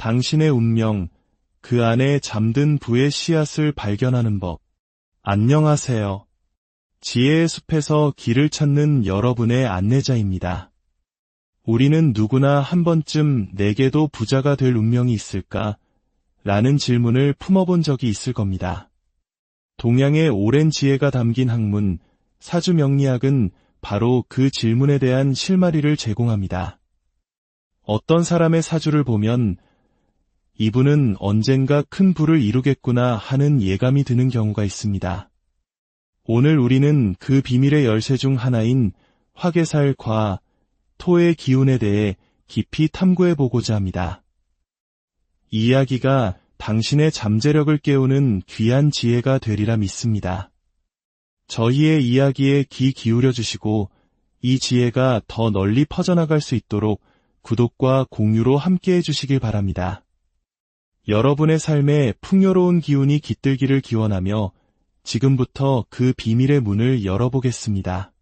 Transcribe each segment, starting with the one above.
당신의 운명, 그 안에 잠든 부의 씨앗을 발견하는 법. 안녕하세요. 지혜의 숲에서 길을 찾는 여러분의 안내자입니다. 우리는 누구나 한 번쯤 내게도 부자가 될 운명이 있을까? 라는 질문을 품어본 적이 있을 겁니다. 동양의 오랜 지혜가 담긴 학문, 사주명리학은 바로 그 질문에 대한 실마리를 제공합니다. 어떤 사람의 사주를 보면 이분은 언젠가 큰 부를 이루겠구나 하는 예감이 드는 경우가 있습니다. 오늘 우리는 그 비밀의 열쇠 중 하나인 화개살과 토의 기운에 대해 깊이 탐구해보고자 합니다. 이 이야기가 당신의 잠재력을 깨우는 귀한 지혜가 되리라 믿습니다. 저희의 이야기에 귀 기울여 주시고 이 지혜가 더 널리 퍼져나갈 수 있도록 구독과 공유로 함께해 주시길 바랍니다. 여러분의 삶에 풍요로운 기운이 깃들기를 기원하며 지금부터 그 비밀의 문을 열어보겠습니다.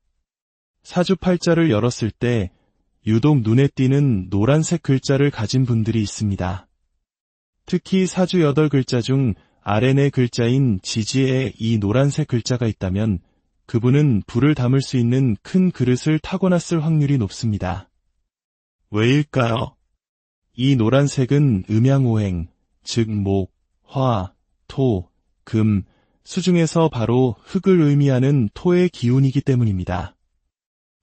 사주팔자를 열었을 때 유독 눈에 띄는 노란색 글자를 가진 분들이 있습니다. 특히 사주 8글자 중 아래 4글자인 지지에 이 노란색 글자가 있다면 그분은 불을 담을 수 있는 큰 그릇을 타고났을 확률이 높습니다. 왜일까요? 이 노란색은 음양오행, 즉 목, 화, 토, 금, 수 중에서 바로 흙을 의미하는 토의 기운이기 때문입니다.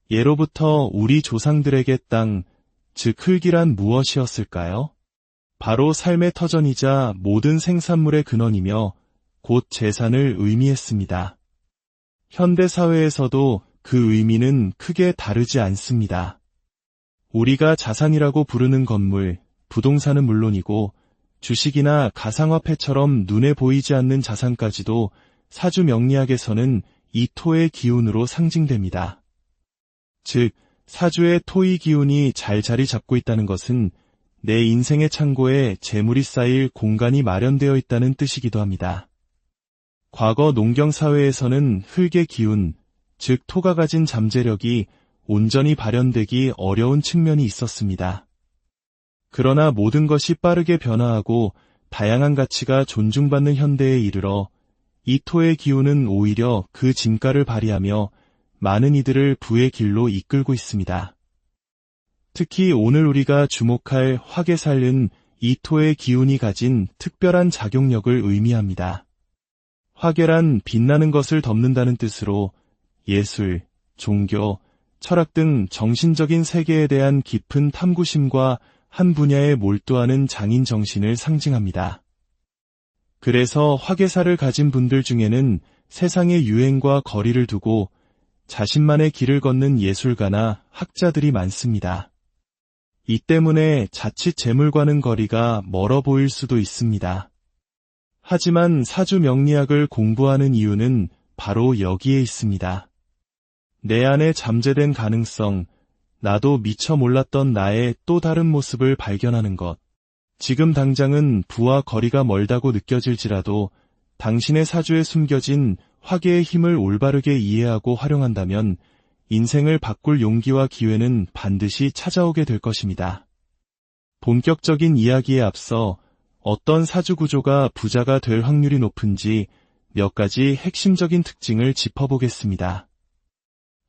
예로부터 우리 조상들에게 땅, 즉 흙이란 무엇이었을까요? 바로 삶의 터전이자 모든 생산물의 근원이며 곧 재산을 의미했습니다. 현대사회에서도 그 의미는 크게 다르지 않습니다. 우리가 자산이라고 부르는 건물, 부동산은 물론이고 주식이나 가상화폐처럼 눈에 보이지 않는 자산까지도 사주 명리학에서는 이 토의 기운으로 상징됩니다. 즉, 사주의 토의 기운이 잘 자리 잡고 있다는 것은 내 인생의 창고에 재물이 쌓일 공간이 마련되어 있다는 뜻이기도 합니다. 과거 농경사회에서는 흙의 기운, 즉 토가 가진 잠재력이 온전히 발현되기 어려운 측면이 있었습니다. 그러나 모든 것이 빠르게 변화하고 다양한 가치가 존중받는 현대에 이르러 이 토의 기운은 오히려 그 진가를 발휘하며 많은 이들을 부의 길로 이끌고 있습니다. 특히 오늘 우리가 주목할 화개살은 이 토의 기운이 가진 특별한 작용력을 의미합니다. 화개란 빛나는 것을 덮는다는 뜻으로 예술, 종교, 철학 등 정신적인 세계에 대한 깊은 탐구심과 한 분야에 몰두하는 장인 정신을 상징합니다. 그래서 화개살을 가진 분들 중에는 세상의 유행과 거리를 두고 자신만의 길을 걷는 예술가나 학자들이 많습니다. 이 때문에 자칫 재물과는 거리가 멀어 보일 수도 있습니다. 하지만 사주 명리학을 공부하는 이유는 바로 여기에 있습니다. 내 안에 잠재된 가능성, 나도 미처 몰랐던 나의 또 다른 모습을 발견하는 것. 지금 당장은 부와 거리가 멀다고 느껴질지라도 당신의 사주에 숨겨진 화개의 힘을 올바르게 이해하고 활용한다면 인생을 바꿀 용기와 기회는 반드시 찾아오게 될 것입니다. 본격적인 이야기에 앞서 어떤 사주 구조가 부자가 될 확률이 높은지 몇 가지 핵심적인 특징을 짚어보겠습니다.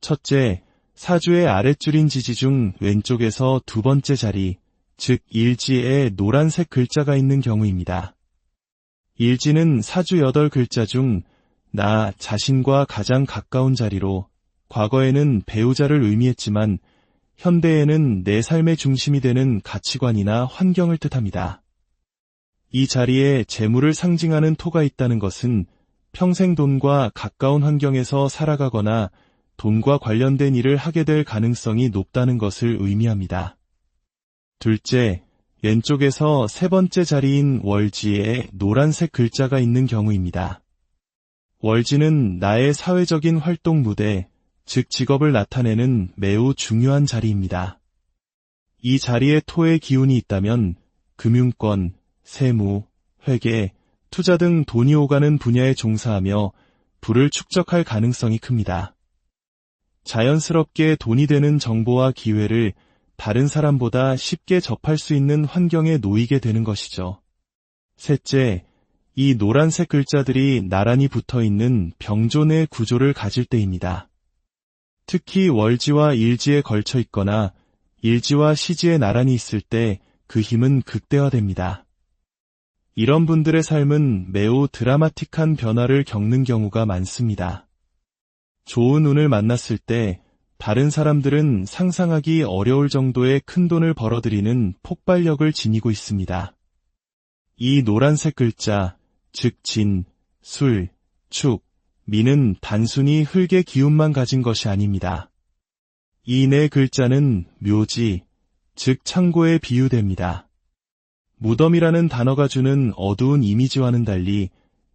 첫째, 사주의 아랫줄인 지지 중 왼쪽에서 두 번째 자리, 즉 일지에 노란색 글자가 있는 경우입니다. 일지는 사주 8글자 중 나 자신과 가장 가까운 자리로 과거에는 배우자를 의미했지만 현대에는 내 삶의 중심이 되는 가치관이나 환경을 뜻합니다. 이 자리에 재물을 상징하는 토가 있다는 것은 평생 돈과 가까운 환경에서 살아가거나 돈과 관련된 일을 하게 될 가능성이 높다는 것을 의미합니다. 둘째, 왼쪽에서 세 번째 자리인 월지에 노란색 글자가 있는 경우입니다. 월지는 나의 사회적인 활동 무대, 즉 직업을 나타내는 매우 중요한 자리입니다. 이 자리에 토의 기운이 있다면 금융권, 세무, 회계, 투자 등 돈이 오가는 분야에 종사하며 부를 축적할 가능성이 큽니다. 자연스럽게 돈이 되는 정보와 기회를 다른 사람보다 쉽게 접할 수 있는 환경에 놓이게 되는 것이죠. 셋째, 이 노란색 글자들이 나란히 붙어있는 병존의 구조를 가질 때입니다. 특히 월지와 일지에 걸쳐 있거나 일지와 시지에 나란히 있을 때 그 힘은 극대화됩니다. 이런 분들의 삶은 매우 드라마틱한 변화를 겪는 경우가 많습니다. 좋은 운을 만났을 때 다른 사람들은 상상하기 어려울 정도의 큰 돈을 벌어들이는 폭발력을 지니고 있습니다. 이 노란색 글자, 즉 진, 술, 축, 미는 단순히 흙의 기운만 가진 것이 아닙니다. 이 네 글자는 묘지, 즉 창고에 비유됩니다. 무덤이라는 단어가 주는 어두운 이미지와는 달리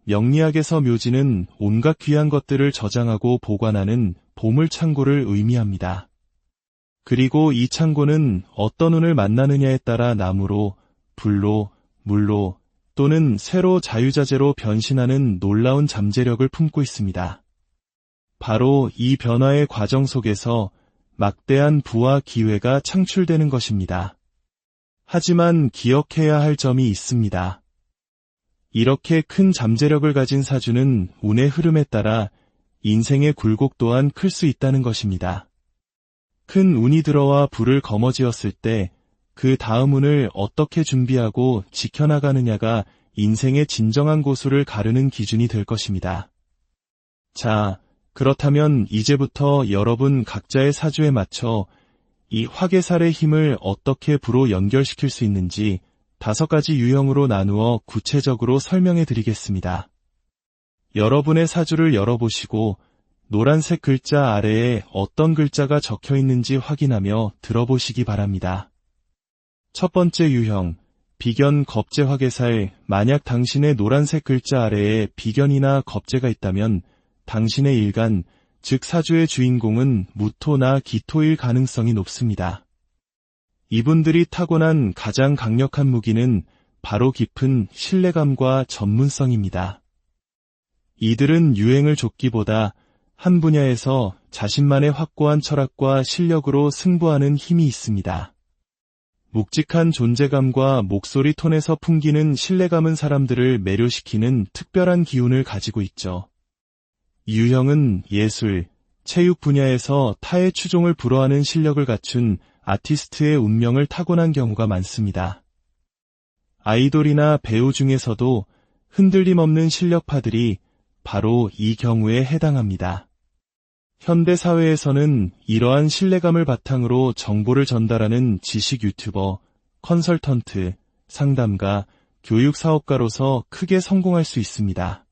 명리학에서 묘지는 온갖 귀한 것들을 저장하고 보관하는 보물창고를 의미합니다. 그리고 이 창고는 어떤 운을 만나느냐에 따라 나무로, 불로, 물로 또는 새로 자유자재로 변신하는 놀라운 잠재력을 품고 있습니다. 바로 이 변화의 과정 속에서 막대한 부와 기회가 창출되는 것입니다. 하지만 기억해야 할 점이 있습니다. 이렇게 큰 잠재력을 가진 사주는 운의 흐름에 따라 인생의 굴곡 또한 클 수 있다는 것입니다. 큰 운이 들어와 불을 거머쥐었을 때 그 다음 운을 어떻게 준비하고 지켜나가느냐가 인생의 진정한 고수를 가르는 기준이 될 것입니다. 자, 그렇다면 이제부터 여러분 각자의 사주에 맞춰 이 화개살의 힘을 어떻게 부로 연결시킬 수 있는지 5가지 유형으로 나누어 구체적으로 설명해 드리겠습니다. 여러분의 사주를 열어보시고 노란색 글자 아래에 어떤 글자가 적혀 있는지 확인하며 들어보시기 바랍니다. 첫 번째 유형, 비견 겁재 화개살. 만약 당신의 노란색 글자 아래에 비견이나 겁재가 있다면 당신의 일간, 즉 사주의 주인공은 무토나 기토일 가능성이 높습니다. 이분들이 타고난 가장 강력한 무기는 바로 깊은 신뢰감과 전문성입니다. 이들은 유행을 좇기보다 한 분야에서 자신만의 확고한 철학과 실력으로 승부하는 힘이 있습니다. 묵직한 존재감과 목소리 톤에서 풍기는 신뢰감은 사람들을 매료시키는 특별한 기운을 가지고 있죠. 유형은 예술, 체육 분야에서 타의 추종을 불허하는 실력을 갖춘 아티스트의 운명을 타고난 경우가 많습니다. 아이돌이나 배우 중에서도 흔들림 없는 실력파들이 바로 이 경우에 해당합니다. 현대 사회에서는 이러한 신뢰감을 바탕으로 정보를 전달하는 지식 유튜버, 컨설턴트, 상담가, 교육 사업가로서 크게 성공할 수 있습니다.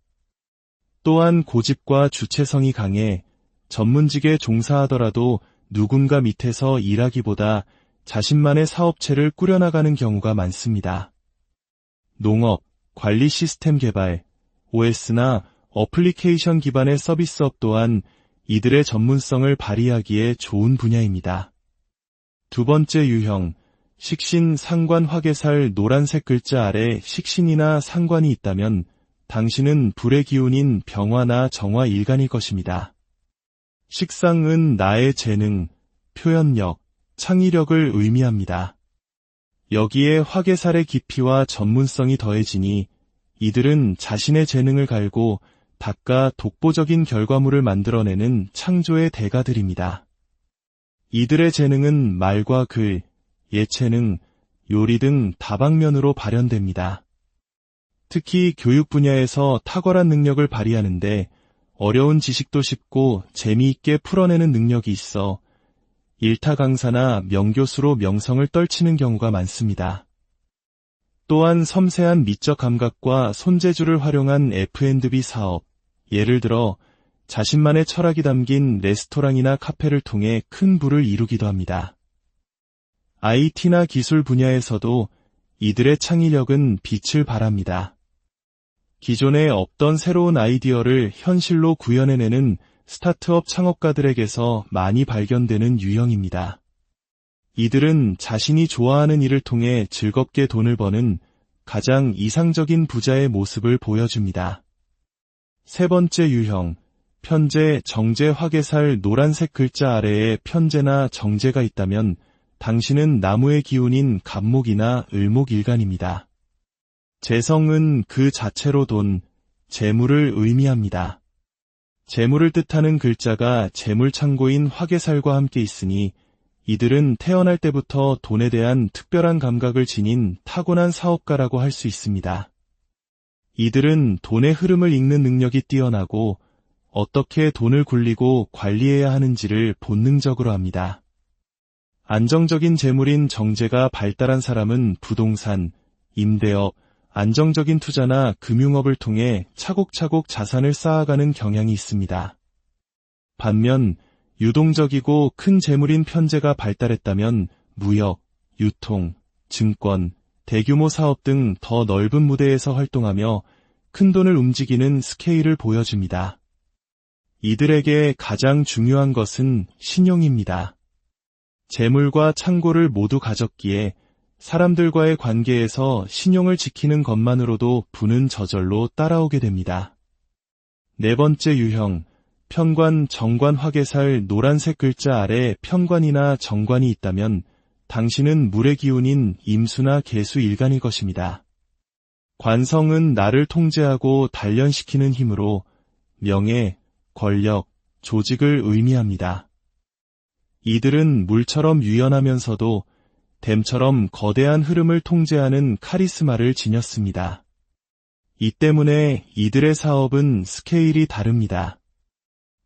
또한 고집과 주체성이 강해 전문직에 종사하더라도 누군가 밑에서 일하기보다 자신만의 사업체를 꾸려나가는 경우가 많습니다. 농업, 관리 시스템 개발, OS나 어플리케이션 기반의 서비스업 또한 이들의 전문성을 발휘하기에 좋은 분야입니다. 두 번째 유형, 식신, 상관, 화개살. 노란색 글자 아래 식신이나 상관이 있다면 당신은 불의 기운인 병화나 정화 일간일 것입니다. 식상은 나의 재능, 표현력, 창의력을 의미합니다. 여기에 화개살의 깊이와 전문성이 더해지니 이들은 자신의 재능을 갈고 닦아 독보적인 결과물을 만들어내는 창조의 대가들입니다. 이들의 재능은 말과 글, 예체능, 요리 등 다방면으로 발현됩니다. 특히 교육 분야에서 탁월한 능력을 발휘하는데 어려운 지식도 쉽고 재미있게 풀어내는 능력이 있어 일타 강사나 명교수로 명성을 떨치는 경우가 많습니다. 또한 섬세한 미적 감각과 손재주를 활용한 F&B 사업, 예를 들어 자신만의 철학이 담긴 레스토랑이나 카페를 통해 큰 부를 이루기도 합니다. IT나 기술 분야에서도 이들의 창의력은 빛을 발합니다. 기존에 없던 새로운 아이디어를 현실로 구현해내는 스타트업 창업가들에게서 많이 발견되는 유형입니다. 이들은 자신이 좋아하는 일을 통해 즐겁게 돈을 버는 가장 이상적인 부자의 모습을 보여줍니다. 세 번째 유형, 편재, 정재, 화개살. 노란색 글자 아래에 편재나 정재가 있다면 당신은 나무의 기운인 갑목이나 을목일간입니다. 재성은 그 자체로 돈, 재물을 의미합니다. 재물을 뜻하는 글자가 재물창고인 화개살과 함께 있으니 이들은 태어날 때부터 돈에 대한 특별한 감각을 지닌 타고난 사업가라고 할 수 있습니다. 이들은 돈의 흐름을 읽는 능력이 뛰어나고 어떻게 돈을 굴리고 관리해야 하는지를 본능적으로 합니다. 안정적인 재물인 정제가 발달한 사람은 부동산, 임대업, 안정적인 투자나 금융업을 통해 차곡차곡 자산을 쌓아가는 경향이 있습니다. 반면 유동적이고 큰 재물인 편재가 발달했다면 무역, 유통, 증권, 대규모 사업 등 더 넓은 무대에서 활동하며 큰 돈을 움직이는 스케일을 보여줍니다. 이들에게 가장 중요한 것은 신용입니다. 재물과 창고를 모두 가졌기에 사람들과의 관계에서 신용을 지키는 것만으로도 부는 저절로 따라오게 됩니다. 네 번째 유형, 편관, 정관, 화개살 노란색 글자 아래 편관이나 정관이 있다면 당신은 물의 기운인 임수나 계수 일간일 것입니다. 관성은 나를 통제하고 단련시키는 힘으로 명예, 권력, 조직을 의미합니다. 이들은 물처럼 유연하면서도 댐처럼 거대한 흐름을 통제하는 카리스마를 지녔습니다. 이 때문에 이들의 사업은 스케일이 다릅니다.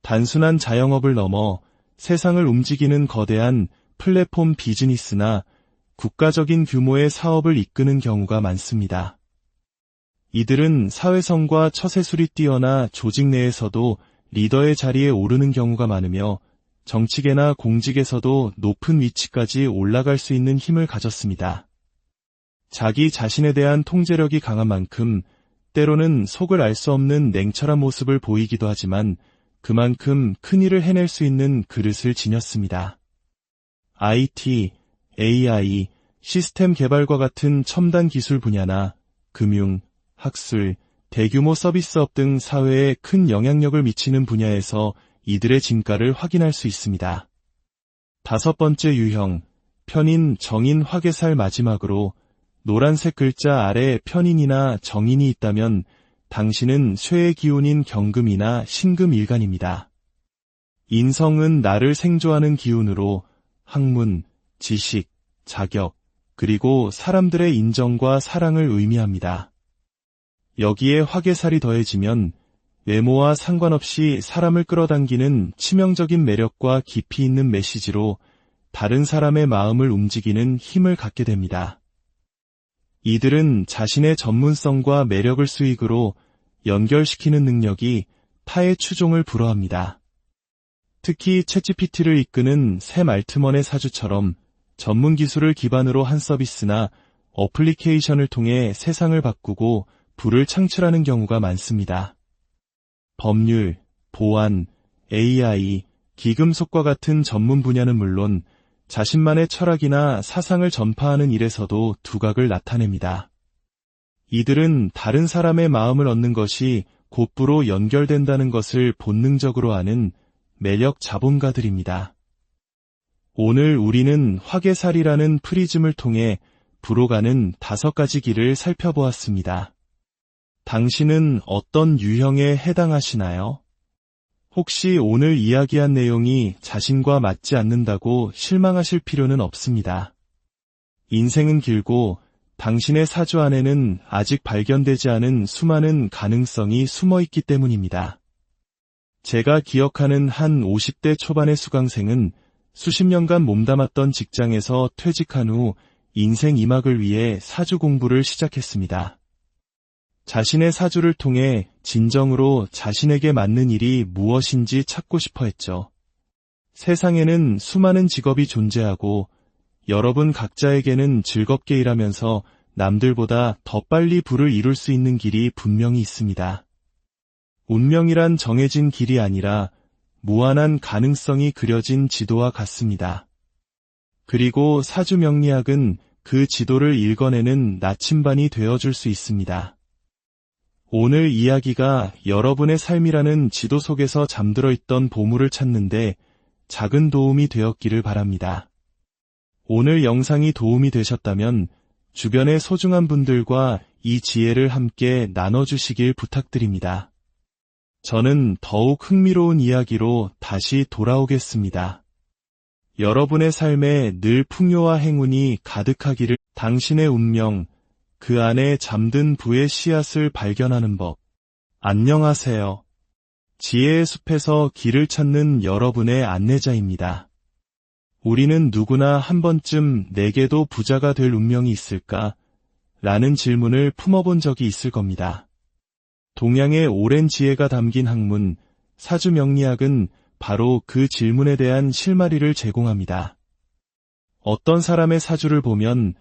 단순한 자영업을 넘어 세상을 움직이는 거대한 플랫폼 비즈니스나 국가적인 규모의 사업을 이끄는 경우가 많습니다. 이들은 사회성과 처세술이 뛰어나 조직 내에서도 리더의 자리에 오르는 경우가 많으며 정치계나 공직에서도 높은 위치까지 올라갈 수 있는 힘을 가졌습니다. 자기 자신에 대한 통제력이 강한 만큼 때로는 속을 알 수 없는 냉철한 모습을 보이기도 하지만 그만큼 큰 일을 해낼 수 있는 그릇을 지녔습니다. IT, AI, 시스템 개발과 같은 첨단 기술 분야나 금융, 학술, 대규모 서비스업 등 사회에 큰 영향력을 미치는 분야에서 이들의 진가를 확인할 수 있습니다. 다섯 번째 유형, 편인, 정인, 화개살 마지막으로 노란색 글자 아래 편인이나 정인이 있다면 당신은 쇠의 기운인 경금이나 신금일간입니다. 인성은 나를 생조하는 기운으로 학문, 지식, 자격, 그리고 사람들의 인정과 사랑을 의미합니다. 여기에 화개살이 더해지면 외모와 상관없이 사람을 끌어당기는 치명적인 매력과 깊이 있는 메시지로 다른 사람의 마음을 움직이는 힘을 갖게 됩니다. 이들은 자신의 전문성과 매력을 수익으로 연결시키는 능력이 타의 추종을 불허합니다. 특히 챗GPT를 이끄는 샘 알트먼의 사주처럼 전문 기술을 기반으로 한 서비스나 어플리케이션을 통해 세상을 바꾸고 부를 창출하는 경우가 많습니다. 법률, 보안, AI, 기금속과 같은 전문 분야는 물론 자신만의 철학이나 사상을 전파하는 일에서도 두각을 나타냅니다. 이들은 다른 사람의 마음을 얻는 것이 곧부로 연결된다는 것을 본능적으로 아는 매력 자본가들입니다. 오늘 우리는 화개살이라는 프리즘을 통해 부로 가는 5가지 길을 살펴보았습니다. 당신은 어떤 유형에 해당하시나요? 혹시 오늘 이야기한 내용이 자신과 맞지 않는다고 실망하실 필요는 없습니다. 인생은 길고 당신의 사주 안에는 아직 발견되지 않은 수많은 가능성이 숨어 있기 때문입니다. 제가 기억하는 한 50대 초반의 수강생은 수십 년간 몸담았던 직장에서 퇴직한 후 인생 2막을 위해 사주 공부를 시작했습니다. 자신의 사주를 통해 진정으로 자신에게 맞는 일이 무엇인지 찾고 싶어 했죠. 세상에는 수많은 직업이 존재하고 여러분 각자에게는 즐겁게 일하면서 남들보다 더 빨리 부를 이룰 수 있는 길이 분명히 있습니다. 운명이란 정해진 길이 아니라 무한한 가능성이 그려진 지도와 같습니다. 그리고 사주 명리학은 그 지도를 읽어내는 나침반이 되어줄 수 있습니다. 오늘 이야기가 여러분의 삶이라는 지도 속에서 잠들어 있던 보물을 찾는데 작은 도움이 되었기를 바랍니다. 오늘 영상이 도움이 되셨다면 주변의 소중한 분들과 이 지혜를 함께 나눠주시길 부탁드립니다. 저는 더욱 흥미로운 이야기로 다시 돌아오겠습니다. 여러분의 삶에 늘 풍요와 행운이 가득하기를. 당신의 운명, 그 안에 잠든 부의 씨앗을 발견하는 법. 안녕하세요. 지혜의 숲에서 길을 찾는 여러분의 안내자입니다. 우리는 누구나 한 번쯤 내게도 부자가 될 운명이 있을까? 라는 질문을 품어본 적이 있을 겁니다. 동양의 오랜 지혜가 담긴 학문, 사주명리학은 바로 그 질문에 대한 실마리를 제공합니다. 어떤 사람의 사주를 보면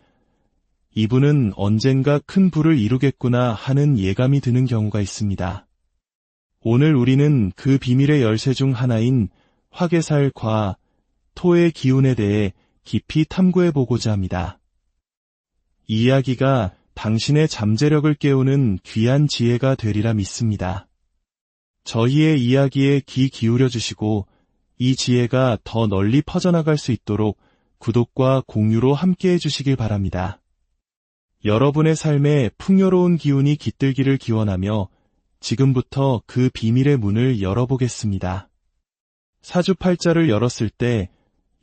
이분은 언젠가 큰 부를 이루겠구나 하는 예감이 드는 경우가 있습니다. 오늘 우리는 그 비밀의 열쇠 중 하나인 화개살과 토의 기운에 대해 깊이 탐구해보고자 합니다. 이 이야기가 당신의 잠재력을 깨우는 귀한 지혜가 되리라 믿습니다. 저희의 이야기에 귀 기울여 주시고 이 지혜가 더 널리 퍼져나갈 수 있도록 구독과 공유로 함께해 주시길 바랍니다. 여러분의 삶에 풍요로운 기운이 깃들기를 기원하며 지금부터 그 비밀의 문을 열어보겠습니다. 사주팔자를 열었을 때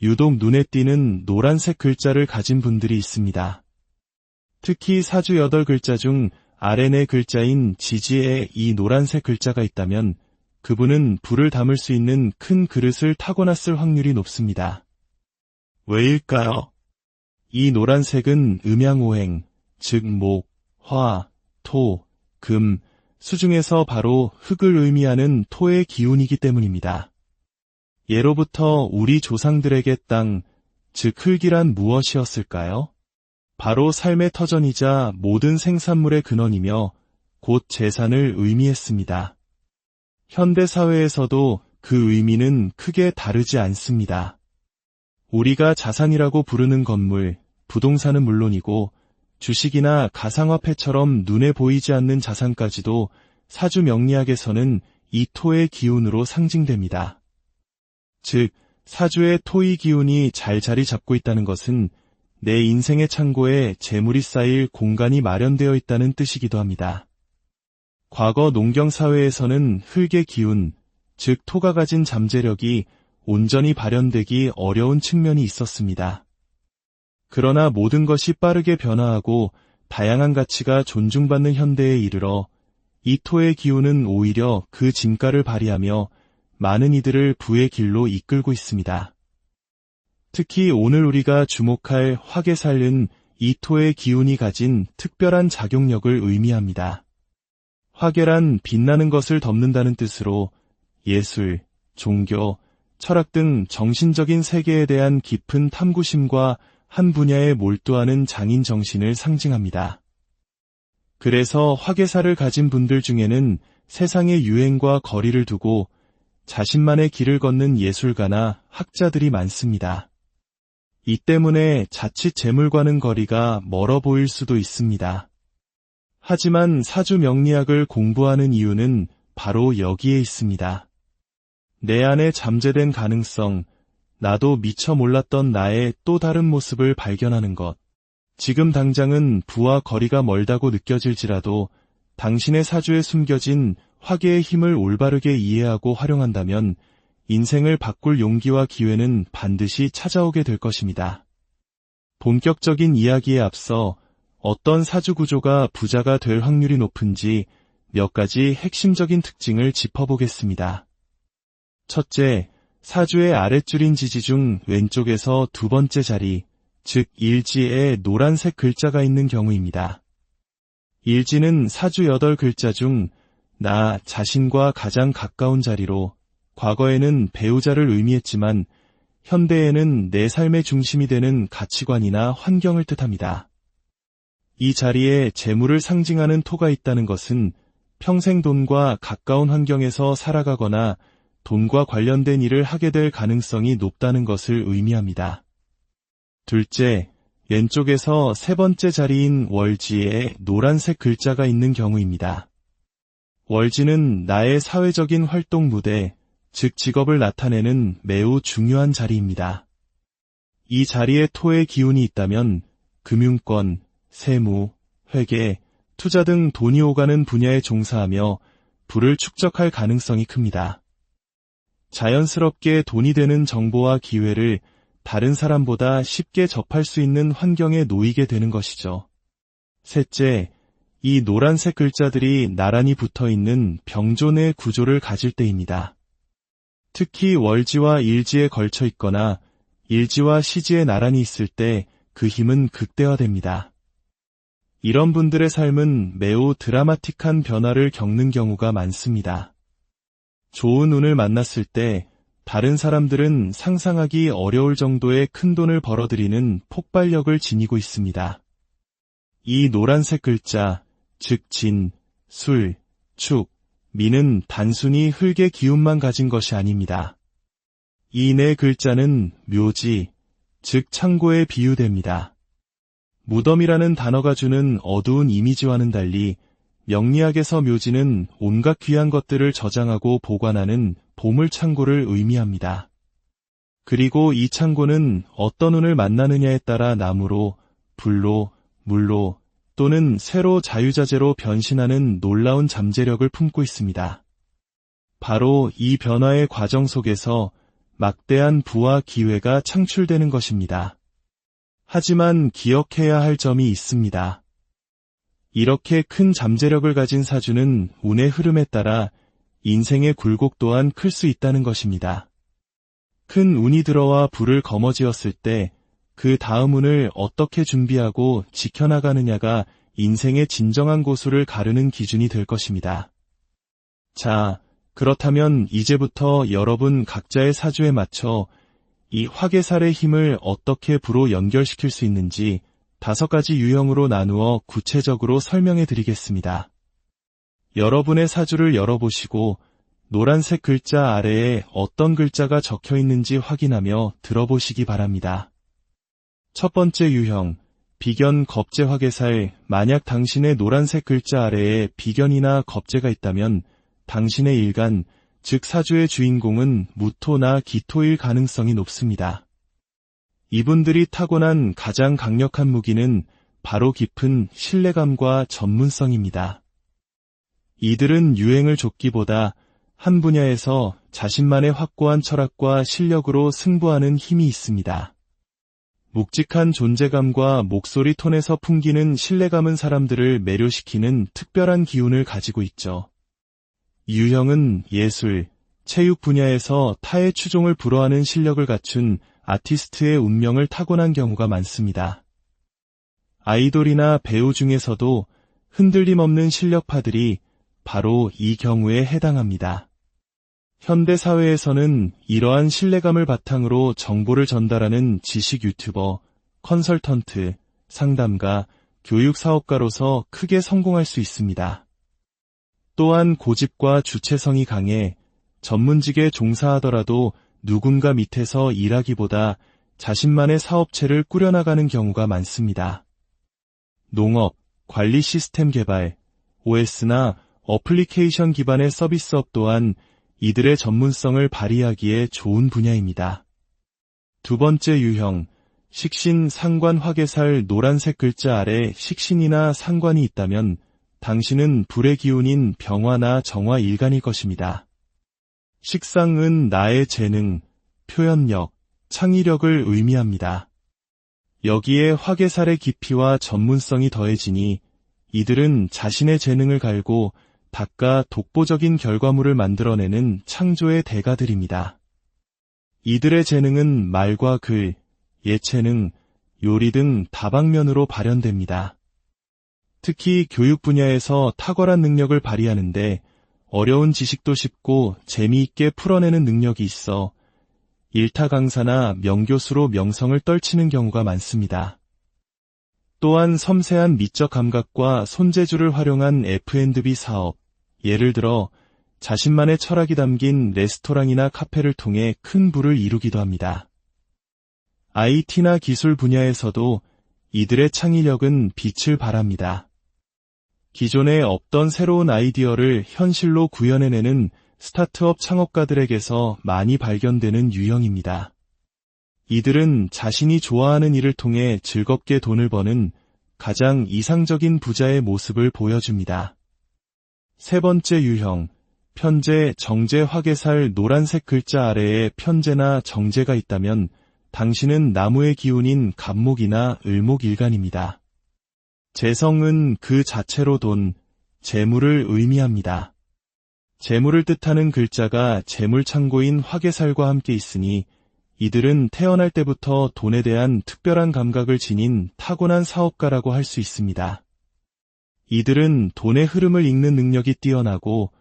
유독 눈에 띄는 노란색 글자를 가진 분들이 있습니다. 특히 사주 8글자 중 아래 4글자인 지지에 이 노란색 글자가 있다면 그분은 불을 담을 수 있는 큰 그릇을 타고났을 확률이 높습니다. 왜일까요? 이 노란색은 음양오행, 즉 목, 화, 토, 금, 수 중에서 바로 흙을 의미하는 토의 기운이기 때문입니다. 예로부터 우리 조상들에게 땅, 즉 흙이란 무엇이었을까요? 바로 삶의 터전이자 모든 생산물의 근원이며 곧 재산을 의미했습니다. 현대 사회에서도 그 의미는 크게 다르지 않습니다. 우리가 자산이라고 부르는 건물, 부동산은 물론이고 주식이나 가상화폐처럼 눈에 보이지 않는 자산까지도 사주 명리학에서는 이 토의 기운으로 상징됩니다. 즉, 사주의 토의 기운이 잘 자리 잡고 있다는 것은 내 인생의 창고에 재물이 쌓일 공간이 마련되어 있다는 뜻이기도 합니다. 과거 농경사회에서는 흙의 기운, 즉 토가 가진 잠재력이 온전히 발현되기 어려운 측면이 있었습니다. 그러나 모든 것이 빠르게 변화하고 다양한 가치가 존중받는 현대에 이르러 이 토의 기운은 오히려 그 진가를 발휘하며 많은 이들을 부의 길로 이끌고 있습니다. 특히 오늘 우리가 주목할 화개살은 이 토의 기운이 가진 특별한 작용력을 의미합니다. 화개란 빛나는 것을 덮는다는 뜻으로 예술, 종교, 철학 등 정신적인 세계에 대한 깊은 탐구심과 한 분야에 몰두하는 장인 정신을 상징합니다. 그래서 화개살을 가진 분들 중에는 세상의 유행과 거리를 두고 자신만의 길을 걷는 예술가나 학자들이 많습니다. 이 때문에 자칫 재물과는 거리가 멀어 보일 수도 있습니다. 하지만 사주 명리학을 공부하는 이유는 바로 여기에 있습니다. 내 안에 잠재된 가능성, 나도 미처 몰랐던 나의 또 다른 모습을 발견하는 것. 지금 당장은 부와 거리가 멀다고 느껴질지라도 당신의 사주에 숨겨진 화개의 힘을 올바르게 이해하고 활용한다면 인생을 바꿀 용기와 기회는 반드시 찾아오게 될 것입니다. 본격적인 이야기에 앞서 어떤 사주 구조가 부자가 될 확률이 높은지 몇 가지 핵심적인 특징을 짚어보겠습니다. 첫째, 사주의 아랫줄인 지지 중 왼쪽에서 두 번째 자리, 즉 일지에 노란색 글자가 있는 경우입니다. 일지는 사주 8글자 중 나 자신과 가장 가까운 자리로 과거에는 배우자를 의미했지만 현대에는 내 삶의 중심이 되는 가치관이나 환경을 뜻합니다. 이 자리에 재물을 상징하는 토가 있다는 것은 평생 돈과 가까운 환경에서 살아가거나 돈과 관련된 일을 하게 될 가능성이 높다는 것을 의미합니다. 둘째, 왼쪽에서 세 번째 자리인 월지에 노란색 글자가 있는 경우입니다. 월지는 나의 사회적인 활동 무대, 즉 직업을 나타내는 매우 중요한 자리입니다. 이 자리에 토의 기운이 있다면 금융권, 세무, 회계, 투자 등 돈이 오가는 분야에 종사하며 부를 축적할 가능성이 큽니다. 자연스럽게 돈이 되는 정보와 기회를 다른 사람보다 쉽게 접할 수 있는 환경에 놓이게 되는 것이죠. 셋째, 이 노란색 글자들이 나란히 붙어있는 병존의 구조를 가질 때입니다. 특히 월지와 일지에 걸쳐 있거나 일지와 시지에 나란히 있을 때 그 힘은 극대화됩니다. 이런 분들의 삶은 매우 드라마틱한 변화를 겪는 경우가 많습니다. 좋은 운을 만났을 때 다른 사람들은 상상하기 어려울 정도의 큰 돈을 벌어들이는 폭발력을 지니고 있습니다. 이 노란색 글자, 즉 진, 술, 축, 미는 단순히 흙의 기운만 가진 것이 아닙니다. 이 네 글자는 묘지, 즉 창고에 비유됩니다. 무덤이라는 단어가 주는 어두운 이미지와는 달리 명리학에서 묘지는 온갖 귀한 것들을 저장하고 보관하는 보물창고를 의미합니다. 그리고 이 창고는 어떤 운을 만나느냐에 따라 나무로, 불로, 물로 또는 새로 자유자재로 변신하는 놀라운 잠재력을 품고 있습니다. 바로 이 변화의 과정 속에서 막대한 부와 기회가 창출되는 것입니다. 하지만 기억해야 할 점이 있습니다. 이렇게 큰 잠재력을 가진 사주는 운의 흐름에 따라 인생의 굴곡 또한 클 수 있다는 것입니다. 큰 운이 들어와 불을 거머쥐었을 때 그 다음 운을 어떻게 준비하고 지켜나가느냐가 인생의 진정한 고수를 가르는 기준이 될 것입니다. 자, 그렇다면 이제부터 여러분 각자의 사주에 맞춰 이 화개살의 힘을 어떻게 부로 연결시킬 수 있는지 5가지 유형으로 나누어 구체적으로 설명해 드리겠습니다. 여러분의 사주를 열어보시고 노란색 글자 아래에 어떤 글자가 적혀 있는지 확인하며 들어보시기 바랍니다. 첫 번째 유형, 비견 겁재 화개살. 만약 당신의 노란색 글자 아래에 비견이나 겁재가 있다면 당신의 일간, 즉 사주의 주인공은 무토나 기토일 가능성이 높습니다. 이분들이 타고난 가장 강력한 무기는 바로 깊은 신뢰감과 전문성입니다. 이들은 유행을 좇기보다 한 분야에서 자신만의 확고한 철학과 실력으로 승부하는 힘이 있습니다. 묵직한 존재감과 목소리 톤에서 풍기는 신뢰감은 사람들을 매료시키는 특별한 기운을 가지고 있죠. 유형은 예술, 체육 분야에서 타의 추종을 불허하는 실력을 갖춘 아티스트의 운명을 타고난 경우가 많습니다. 아이돌이나 배우 중에서도 흔들림 없는 실력파들이 바로 이 경우에 해당합니다. 현대 사회에서는 이러한 신뢰감을 바탕으로 정보를 전달하는 지식 유튜버, 컨설턴트, 상담가, 교육 사업가로서 크게 성공할 수 있습니다. 또한 고집과 주체성이 강해 전문직에 종사하더라도 누군가 밑에서 일하기보다 자신만의 사업체를 꾸려나가는 경우가 많습니다. 농업, 관리 시스템 개발, OS나 어플리케이션 기반의 서비스업 또한 이들의 전문성을 발휘하기에 좋은 분야입니다. 두 번째 유형, 식신, 상관, 화개살. 노란색 글자 아래 식신이나 상관이 있다면 당신은 불의 기운인 병화나 정화 일간일 것입니다. 식상은 나의 재능, 표현력, 창의력을 의미합니다. 여기에 화개살의 깊이와 전문성이 더해지니 이들은 자신의 재능을 갈고 닦아 독보적인 결과물을 만들어내는 창조의 대가들입니다. 이들의 재능은 말과 글, 예체능, 요리 등 다방면으로 발현됩니다. 특히 교육 분야에서 탁월한 능력을 발휘하는데 어려운 지식도 쉽고 재미있게 풀어내는 능력이 있어 일타 강사나 명교수로 명성을 떨치는 경우가 많습니다. 또한 섬세한 미적 감각과 손재주를 활용한 F&B 사업, 예를 들어 자신만의 철학이 담긴 레스토랑이나 카페를 통해 큰 부를 이루기도 합니다. IT나 기술 분야에서도 이들의 창의력은 빛을 발합니다. 기존에 없던 새로운 아이디어를 현실로 구현해내는 스타트업 창업가들에게서 많이 발견되는 유형입니다. 이들은 자신이 좋아하는 일을 통해 즐겁게 돈을 버는 가장 이상적인 부자의 모습을 보여줍니다. 세 번째 유형, 편재, 정재, 화개살 노란색 글자 아래에 편재나 정재가 있다면 당신은 나무의 기운인 갑목이나 을목일간입니다. 재성은 그 자체로 돈, 재물을 의미합니다. 재물을 뜻하는 글자가 재물창고인 화개살과 함께 있으니 이들은 태어날 때부터 돈에 대한 특별한 감각을 지닌 타고난 사업가라고 할 수 있습니다. 이들은 돈의 흐름을 읽는 능력이 뛰어나고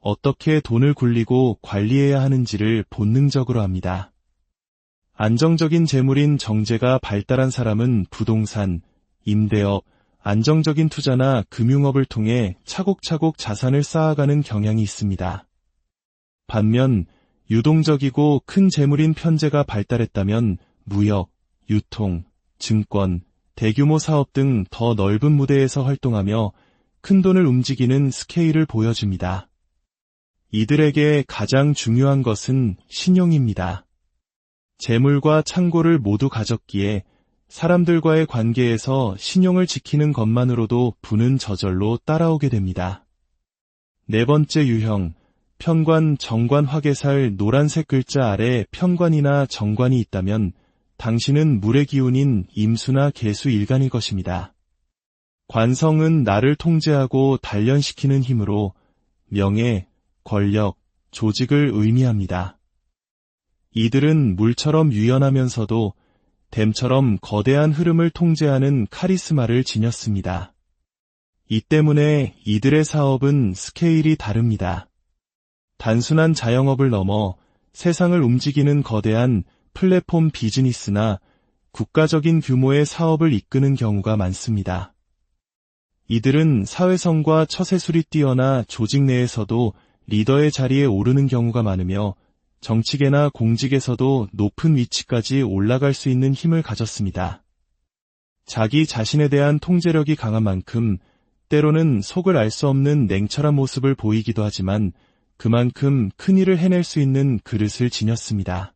어떻게 돈을 굴리고 관리해야 하는지를 본능적으로 압니다. 안정적인 재물인 정재가 발달한 사람은 부동산, 임대업, 안정적인 투자나 금융업을 통해 차곡차곡 자산을 쌓아가는 경향이 있습니다. 반면 유동적이고 큰 재물인 편재가 발달했다면 무역, 유통, 증권, 대규모 사업 등 더 넓은 무대에서 활동하며 큰 돈을 움직이는 스케일을 보여줍니다. 이들에게 가장 중요한 것은 신용입니다. 재물과 창고를 모두 가졌기에 사람들과의 관계에서 신용을 지키는 것만으로도 부는 저절로 따라오게 됩니다. 네 번째 유형, 편관, 정관, 화개살 노란색 글자 아래 편관이나 정관이 있다면 당신은 물의 기운인 임수나 계수 일간일 것입니다. 관성은 나를 통제하고 단련시키는 힘으로 명예, 권력, 조직을 의미합니다. 이들은 물처럼 유연하면서도 댐처럼 거대한 흐름을 통제하는 카리스마를 지녔습니다. 이 때문에 이들의 사업은 스케일이 다릅니다. 단순한 자영업을 넘어 세상을 움직이는 거대한 플랫폼 비즈니스나 국가적인 규모의 사업을 이끄는 경우가 많습니다. 이들은 사회성과 처세술이 뛰어나 조직 내에서도 리더의 자리에 오르는 경우가 많으며 정치계나 공직에서도 높은 위치까지 올라갈 수 있는 힘을 가졌습니다. 자기 자신에 대한 통제력이 강한 만큼 때로는 속을 알 수 없는 냉철한 모습을 보이기도 하지만 그만큼 큰 일을 해낼 수 있는 그릇을 지녔습니다.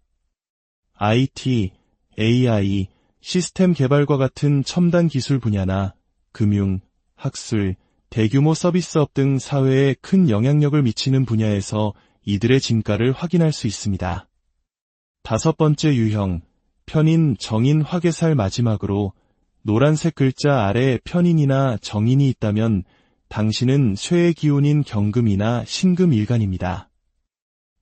IT, AI, 시스템 개발과 같은 첨단 기술 분야나 금융, 학술, 대규모 서비스업 등 사회에 큰 영향력을 미치는 분야에서 이들의 진가를 확인할 수 있습니다. 다섯 번째 유형, 편인, 정인, 화개살 마지막으로 노란색 글자 아래 편인이나 정인이 있다면 당신은 쇠의 기운인 경금이나 신금일간입니다.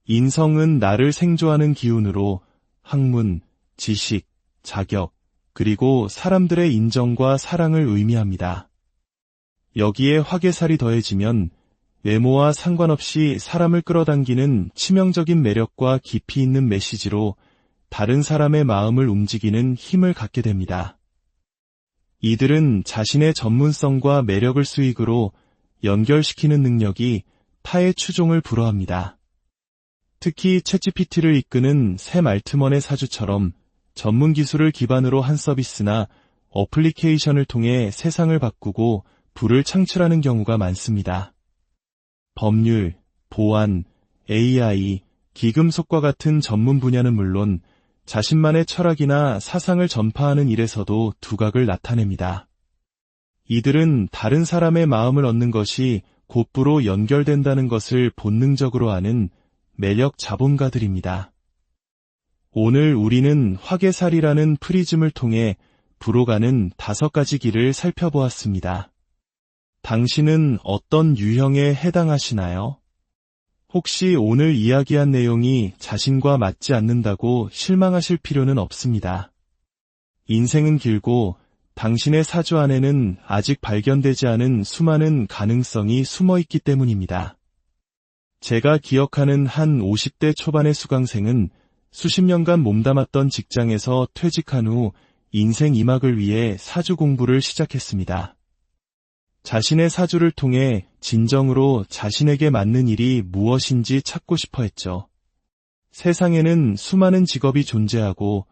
인성은 나를 생조하는 기운으로 학문, 지식, 자격, 그리고 사람들의 인정과 사랑을 의미합니다. 여기에 화개살이 더해지면 외모와 상관없이 사람을 끌어당기는 치명적인 매력과 깊이 있는 메시지로 다른 사람의 마음을 움직이는 힘을 갖게 됩니다. 이들은 자신의 전문성과 매력을 수익으로 연결시키는 능력이 타의 추종을 불허합니다. 특히 챗GPT를 이끄는 샘 알트먼의 사주처럼 전문 기술을 기반으로 한 서비스나 어플리케이션을 통해 세상을 바꾸고 부를 창출하는 경우가 많습니다. 법률, 보안, AI, 기금속과 같은 전문 분야는 물론 자신만의 철학이나 사상을 전파하는 일에서도 두각을 나타냅니다. 이들은 다른 사람의 마음을 얻는 것이 곧부로 연결된다는 것을 본능적으로 아는 매력 자본가들입니다. 오늘 우리는 화개살이라는 프리즘을 통해 부로 가는 5가지 길을 살펴보았습니다. 당신은 어떤 유형에 해당하시나요? 혹시 오늘 이야기한 내용이 자신과 맞지 않는다고 실망하실 필요는 없습니다. 인생은 길고 당신의 사주 안에는 아직 발견되지 않은 수많은 가능성이 숨어 있기 때문입니다. 제가 기억하는 한 50대 초반의 수강생은 수십 년간 몸담았던 직장에서 퇴직한 후 인생 2막을 위해 사주 공부를 시작했습니다. 자신의 사주를 통해 진정으로 자신에게 맞는 일이 무엇인지 찾고 싶어 했죠. 세상에는 수많은 직업이 존재하고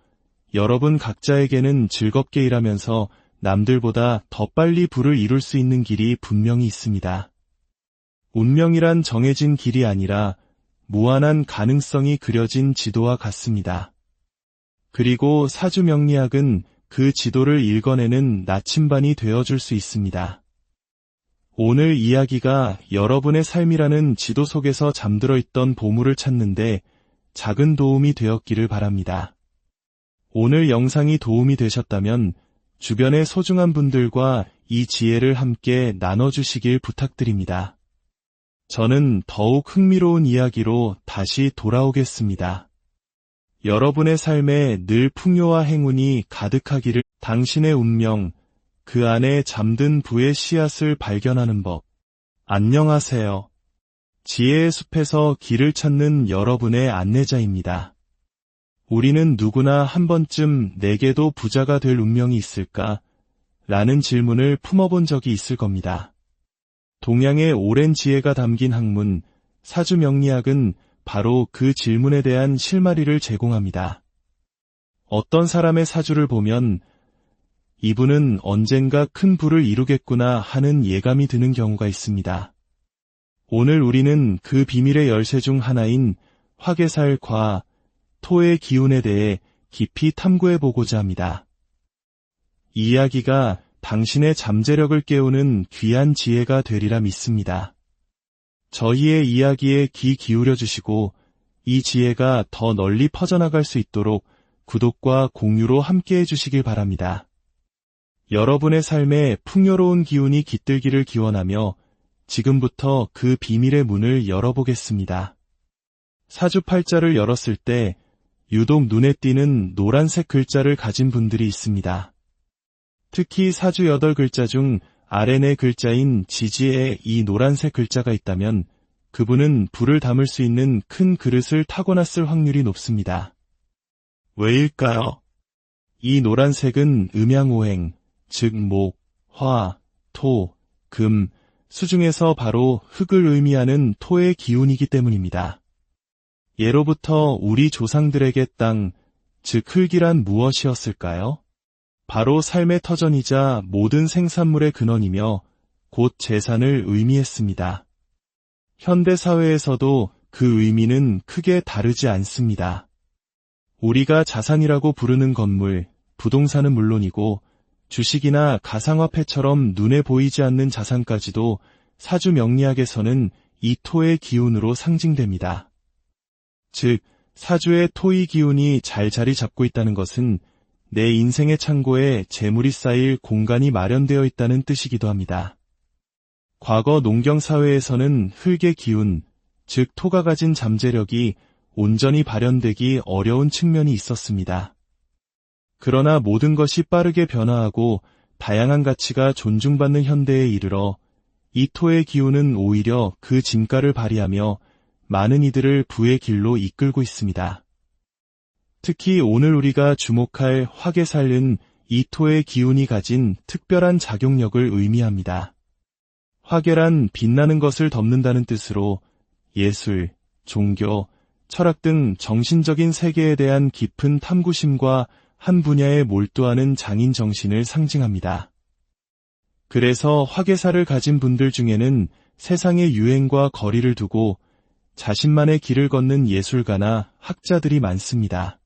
여러분 각자에게는 즐겁게 일하면서 남들보다 더 빨리 부를 이룰 수 있는 길이 분명히 있습니다. 운명이란 정해진 길이 아니라 무한한 가능성이 그려진 지도와 같습니다. 그리고 사주 명리학은 그 지도를 읽어내는 나침반이 되어줄 수 있습니다. 오늘 이야기가 여러분의 삶이라는 지도 속에서 잠들어 있던 보물을 찾는데 작은 도움이 되었기를 바랍니다. 오늘 영상이 도움이 되셨다면 주변의 소중한 분들과 이 지혜를 함께 나눠주시길 부탁드립니다. 저는 더욱 흥미로운 이야기로 다시 돌아오겠습니다. 여러분의 삶에 늘 풍요와 행운이 가득하기를. 당신의 운명, 그 안에 잠든 부의 씨앗을 발견하는 법. 안녕하세요. 지혜의 숲에서 길을 찾는 여러분의 안내자입니다. 우리는 누구나 한 번쯤 내게도 부자가 될 운명이 있을까? 라는 질문을 품어본 적이 있을 겁니다. 동양의 오랜 지혜가 담긴 학문, 사주명리학은 바로 그 질문에 대한 실마리를 제공합니다. 어떤 사람의 사주를 보면 이분은 언젠가 큰 부를 이루겠구나 하는 예감이 드는 경우가 있습니다. 오늘 우리는 그 비밀의 열쇠 중 하나인 화개살과 토의 기운에 대해 깊이 탐구해보고자 합니다. 이 이야기가 당신의 잠재력을 깨우는 귀한 지혜가 되리라 믿습니다. 저희의 이야기에 귀 기울여 주시고 이 지혜가 더 널리 퍼져나갈 수 있도록 구독과 공유로 함께해 주시길 바랍니다. 여러분의 삶에 풍요로운 기운이 깃들기를 기원하며 지금부터 그 비밀의 문을 열어보겠습니다. 사주팔자를 열었을 때 유독 눈에 띄는 노란색 글자를 가진 분들이 있습니다. 특히 사주 8글자 중 아래 4글자인 지지에 이 노란색 글자가 있다면 그분은 불을 담을 수 있는 큰 그릇을 타고났을 확률이 높습니다. 왜일까요? 이 노란색은 음양오행, 즉 목, 화, 토, 금, 수 중에서 바로 흙을 의미하는 토의 기운이기 때문입니다. 예로부터 우리 조상들에게 땅, 즉 흙이란 무엇이었을까요? 바로 삶의 터전이자 모든 생산물의 근원이며 곧 재산을 의미했습니다. 현대 사회에서도 그 의미는 크게 다르지 않습니다. 우리가 자산이라고 부르는 건물, 부동산은 물론이고 주식이나 가상화폐처럼 눈에 보이지 않는 자산까지도 사주 명리학에서는 이 토의 기운으로 상징됩니다. 즉, 사주의 토의 기운이 잘 자리 잡고 있다는 것은 내 인생의 창고에 재물이 쌓일 공간이 마련되어 있다는 뜻이기도 합니다. 과거 농경사회에서는 흙의 기운, 즉 토가 가진 잠재력이 온전히 발현되기 어려운 측면이 있었습니다. 그러나 모든 것이 빠르게 변화하고 다양한 가치가 존중받는 현대에 이르러 이 토의 기운은 오히려 그 진가를 발휘하며 많은 이들을 부의 길로 이끌고 있습니다. 특히 오늘 우리가 주목할 화개살은 이 토의 기운이 가진 특별한 작용력을 의미합니다. 화개란 빛나는 것을 덮는다는 뜻으로 예술, 종교, 철학 등 정신적인 세계에 대한 깊은 탐구심과 한 분야에 몰두하는 장인 정신을 상징합니다. 그래서 화개살을 가진 분들 중에는 세상의 유행과 거리를 두고 자신만의 길을 걷는 예술가나 학자들이 많습니다.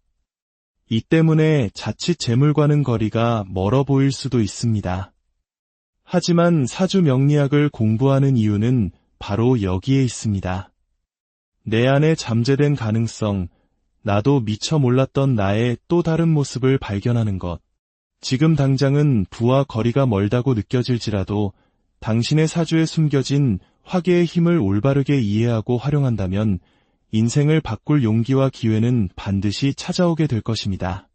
이 때문에 자칫 재물과는 거리가 멀어 보일 수도 있습니다. 하지만 사주 명리학을 공부하는 이유는 바로 여기에 있습니다. 내 안에 잠재된 가능성, 나도 미처 몰랐던 나의 또 다른 모습을 발견하는 것. 지금 당장은 부와 거리가 멀다고 느껴질지라도 당신의 사주에 숨겨진 화개의 힘을 올바르게 이해하고 활용한다면 인생을 바꿀 용기와 기회는 반드시 찾아오게 될 것입니다.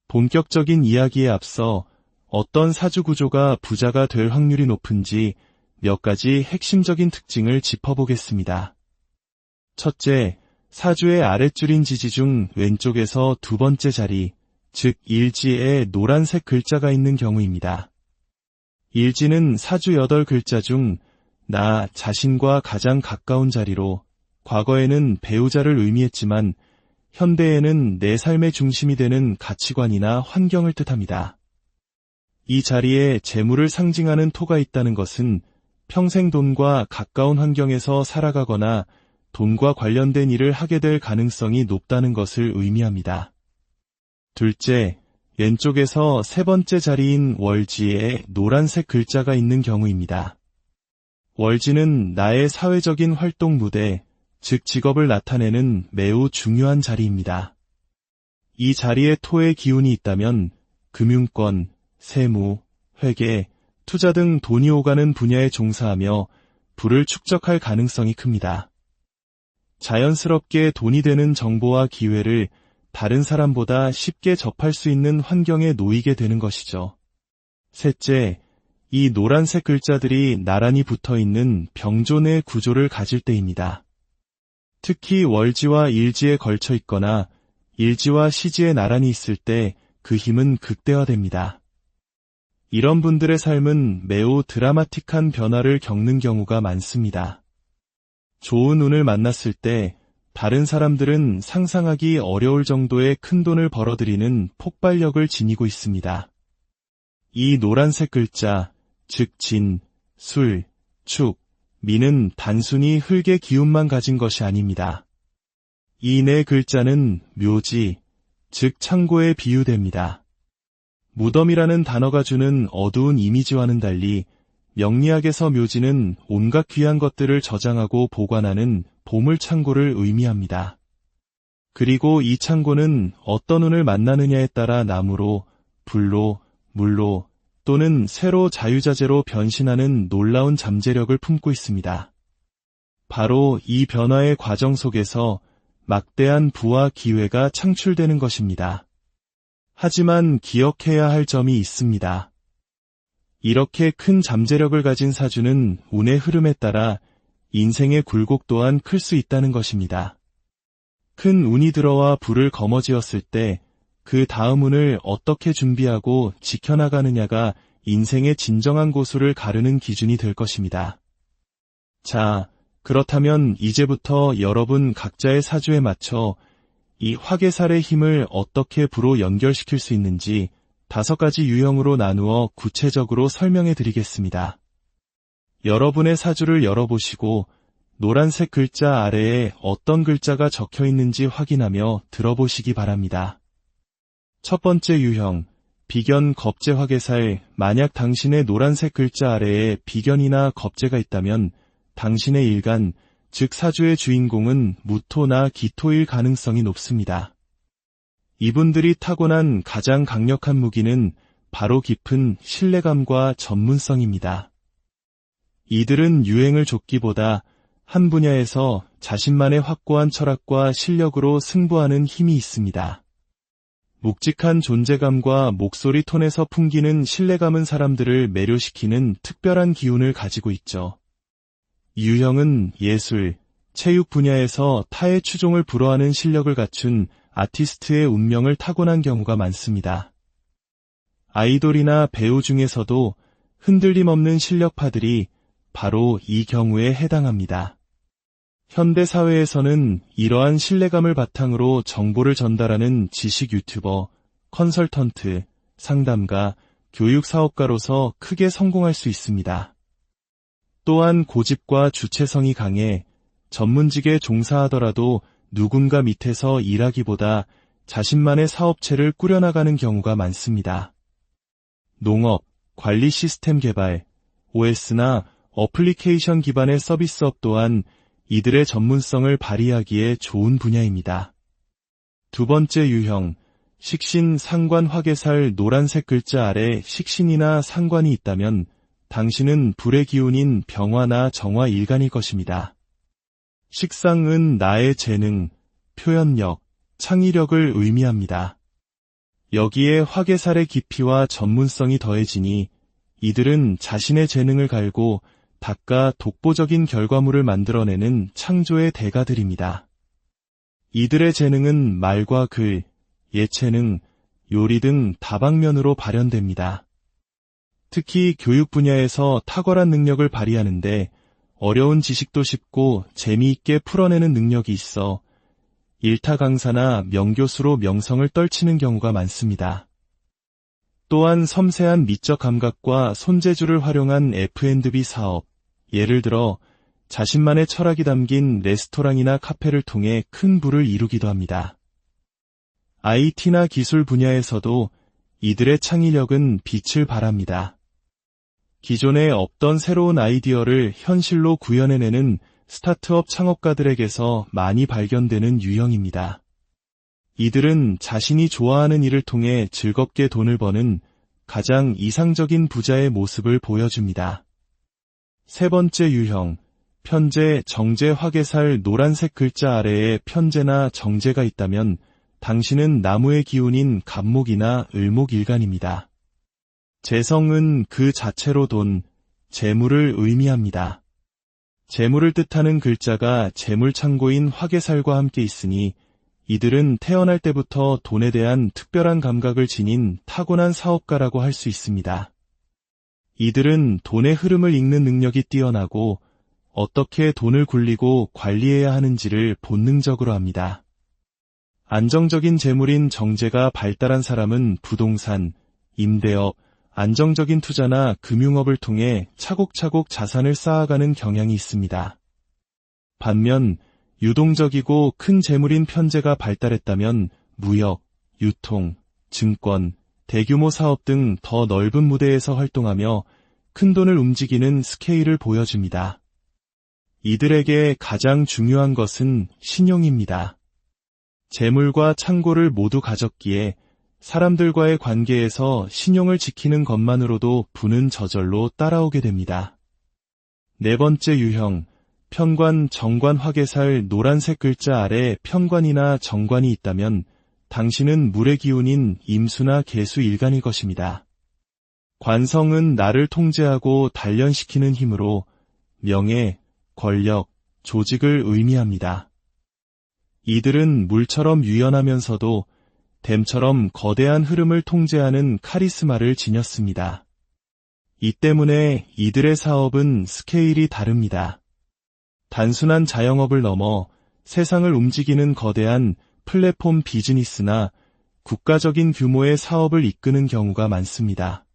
본격적인 이야기에 앞서 어떤 사주 구조가 부자가 될 확률이 높은지 몇 가지 핵심적인 특징을 짚어보겠습니다. 첫째, 사주의 아랫줄인 지지 중 왼쪽에서 두 번째 자리, 즉 일지에 노란색 글자가 있는 경우입니다. 일지는 사주 8글자 중 나 자신과 가장 가까운 자리로 과거에는 배우자를 의미했지만 현대에는 내 삶의 중심이 되는 가치관이나 환경을 뜻합니다. 이 자리에 재물을 상징하는 토가 있다는 것은 평생 돈과 가까운 환경에서 살아가거나 돈과 관련된 일을 하게 될 가능성이 높다는 것을 의미합니다. 둘째, 왼쪽에서 세 번째 자리인 월지에 노란색 글자가 있는 경우입니다. 월지는 나의 사회적인 활동 무대, 즉 직업을 나타내는 매우 중요한 자리입니다. 이 자리에 토의 기운이 있다면 금융권, 세무, 회계, 투자 등 돈이 오가는 분야에 종사하며 부를 축적할 가능성이 큽니다. 자연스럽게 돈이 되는 정보와 기회를 다른 사람보다 쉽게 접할 수 있는 환경에 놓이게 되는 것이죠. 셋째, 이 노란색 글자들이 나란히 붙어있는 병존의 구조를 가질 때입니다. 특히 월지와 일지에 걸쳐 있거나 일지와 시지에 나란히 있을 때 그 힘은 극대화됩니다. 이런 분들의 삶은 매우 드라마틱한 변화를 겪는 경우가 많습니다. 좋은 운을 만났을 때 다른 사람들은 상상하기 어려울 정도의 큰 돈을 벌어들이는 폭발력을 지니고 있습니다. 이 노란색 글자, 즉 진, 술, 축, 미는 단순히 흙의 기운만 가진 것이 아닙니다. 이 네 글자는 묘지, 즉 창고에 비유됩니다. 무덤이라는 단어가 주는 어두운 이미지와는 달리 명리학에서 묘지는 온갖 귀한 것들을 저장하고 보관하는 보물창고를 의미합니다. 그리고 이 창고는 어떤 운을 만나느냐에 따라 나무로, 불로, 물로 또는 새로 자유자재로 변신하는 놀라운 잠재력을 품고 있습니다. 바로 이 변화의 과정 속에서 막대한 부와 기회가 창출되는 것입니다. 하지만 기억해야 할 점이 있습니다. 이렇게 큰 잠재력을 가진 사주는 운의 흐름에 따라 인생의 굴곡 또한 클 수 있다는 것입니다. 큰 운이 들어와 불을 거머쥐었을 때 그 다음 운을 어떻게 준비하고 지켜나가느냐가 인생의 진정한 고수를 가르는 기준이 될 것입니다. 자, 그렇다면 이제부터 여러분 각자의 사주에 맞춰 이 화개살의 힘을 어떻게 부로 연결시킬 수 있는지 5가지 유형으로 나누어 구체적으로 설명해 드리겠습니다. 여러분의 사주를 열어보시고 노란색 글자 아래에 어떤 글자가 적혀 있는지 확인하며 들어보시기 바랍니다. 첫 번째 유형, 비견, 겁재, 화개살. 만약 당신의 노란색 글자 아래에 비견이나 겁재가 있다면 당신의 일간, 즉 사주의 주인공은 무토나 기토일 가능성이 높습니다. 이분들이 타고난 가장 강력한 무기는 바로 깊은 신뢰감과 전문성입니다. 이들은 유행을 좇기보다 한 분야에서 자신만의 확고한 철학과 실력으로 승부하는 힘이 있습니다. 묵직한 존재감과 목소리 톤에서 풍기는 신뢰감은 사람들을 매료시키는 특별한 기운을 가지고 있죠. 이 유형은 예술, 체육 분야에서 타의 추종을 불허하는 실력을 갖춘 아티스트의 운명을 타고난 경우가 많습니다. 아이돌이나 배우 중에서도 흔들림 없는 실력파들이 바로 이 경우에 해당합니다. 현대 사회에서는 이러한 신뢰감을 바탕으로 정보를 전달하는 지식 유튜버, 컨설턴트, 상담가, 교육 사업가로서 크게 성공할 수 있습니다. 또한 고집과 주체성이 강해 전문직에 종사하더라도 누군가 밑에서 일하기보다 자신만의 사업체를 꾸려나가는 경우가 많습니다. 농업, 관리 시스템 개발, OS나 어플리케이션 기반의 서비스업 또한 이들의 전문성을 발휘하기에 좋은 분야입니다. 두 번째 유형, 식신, 상관, 화개살. 노란색 글자 아래 식신이나 상관이 있다면 당신은 불의 기운인 병화나 정화 일간일 것입니다. 식상은 나의 재능, 표현력, 창의력을 의미합니다. 여기에 화개살의 깊이와 전문성이 더해지니 이들은 자신의 재능을 갈고 닦아 독보적인 결과물을 만들어내는 창조의 대가들입니다. 이들의 재능은 말과 글, 예체능, 요리 등 다방면으로 발현됩니다. 특히 교육 분야에서 탁월한 능력을 발휘하는데 어려운 지식도 쉽고 재미있게 풀어내는 능력이 있어 일타 강사나 명교수로 명성을 떨치는 경우가 많습니다. 또한 섬세한 미적 감각과 손재주를 활용한 F&B 사업, 예를 들어 자신만의 철학이 담긴 레스토랑이나 카페를 통해 큰 부를 이루기도 합니다. IT나 기술 분야에서도 이들의 창의력은 빛을 발합니다. 기존에 없던 새로운 아이디어를 현실로 구현해내는 스타트업 창업가들에게서 많이 발견되는 유형입니다. 이들은 자신이 좋아하는 일을 통해 즐겁게 돈을 버는 가장 이상적인 부자의 모습을 보여줍니다. 세 번째 유형, 편재, 정재, 화개살 노란색 글자 아래에 편재나 정재가 있다면 당신은 나무의 기운인 갑목이나 을목일간입니다. 재성은 그 자체로 돈, 재물을 의미합니다. 재물을 뜻하는 글자가 재물창고인 화개살과 함께 있으니 이들은 태어날 때부터 돈에 대한 특별한 감각을 지닌 타고난 사업가라고 할 수 있습니다. 이들은 돈의 흐름을 읽는 능력이 뛰어나고 어떻게 돈을 굴리고 관리해야 하는지를 본능적으로 합니다. 안정적인 재물인 정재가 발달한 사람은 부동산, 임대업, 안정적인 투자나 금융업을 통해 차곡차곡 자산을 쌓아가는 경향이 있습니다. 반면 유동적이고 큰 재물인 편재가 발달했다면 무역, 유통, 증권, 대규모 사업 등 더 넓은 무대에서 활동하며 큰 돈을 움직이는 스케일을 보여줍니다. 이들에게 가장 중요한 것은 신용입니다. 재물과 창고를 모두 가졌기에 사람들과의 관계에서 신용을 지키는 것만으로도 부는 저절로 따라오게 됩니다. 네 번째 유형, 편관, 정관, 화개살 노란색 글자 아래 편관이나 정관이 있다면 당신은 물의 기운인 임수나 개수 일간일 것입니다. 관성은 나를 통제하고 단련시키는 힘으로 명예, 권력, 조직을 의미합니다. 이들은 물처럼 유연하면서도 댐처럼 거대한 흐름을 통제하는 카리스마를 지녔습니다. 이 때문에 이들의 사업은 스케일이 다릅니다. 단순한 자영업을 넘어 세상을 움직이는 거대한 플랫폼 비즈니스나 국가적인 규모의 사업을 이끄는 경우가 많습니다.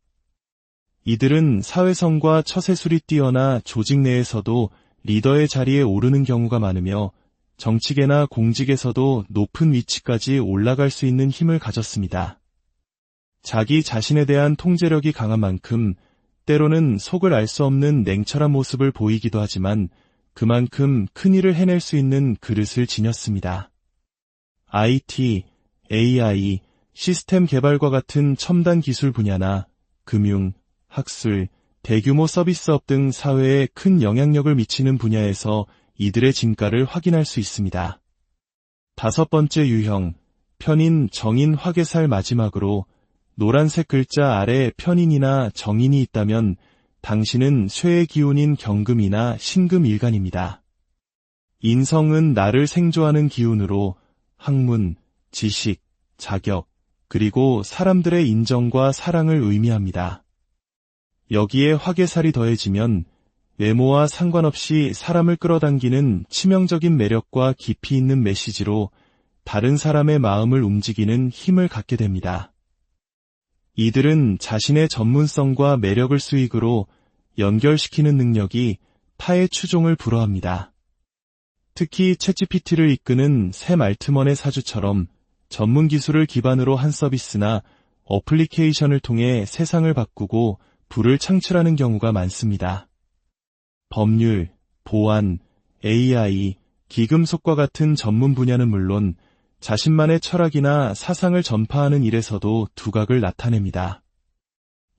이들은 사회성과 처세술이 뛰어나 조직 내에서도 리더의 자리에 오르는 경우가 많으며 정치계나 공직에서도 높은 위치까지 올라갈 수 있는 힘을 가졌습니다. 자기 자신에 대한 통제력이 강한 만큼 때로는 속을 알 수 없는 냉철한 모습을 보이기도 하지만 그만큼 큰 일을 해낼 수 있는 그릇을 지녔습니다. IT, AI, 시스템 개발과 같은 첨단 기술 분야나 금융, 학술, 대규모 서비스업 등 사회에 큰 영향력을 미치는 분야에서 이들의 진가를 확인할 수 있습니다. 다섯 번째 유형, 편인, 정인, 화개살 마지막으로 노란색 글자 아래 편인이나 정인이 있다면 당신은 쇠의 기운인 경금이나 신금일간입니다. 인성은 나를 생조하는 기운으로 학문, 지식, 자격, 그리고 사람들의 인정과 사랑을 의미합니다. 여기에 화개살이 더해지면 외모와 상관없이 사람을 끌어당기는 치명적인 매력과 깊이 있는 메시지로 다른 사람의 마음을 움직이는 힘을 갖게 됩니다. 이들은 자신의 전문성과 매력을 수익으로 연결시키는 능력이 타의 추종을 불허합니다. 특히 챗GPT를 이끄는 샘 알트먼의 사주처럼 전문 기술을 기반으로 한 서비스나 어플리케이션을 통해 세상을 바꾸고 부를 창출하는 경우가 많습니다. 법률, 보안, AI, 기금속과 같은 전문 분야는 물론 자신만의 철학이나 사상을 전파하는 일에서도 두각을 나타냅니다.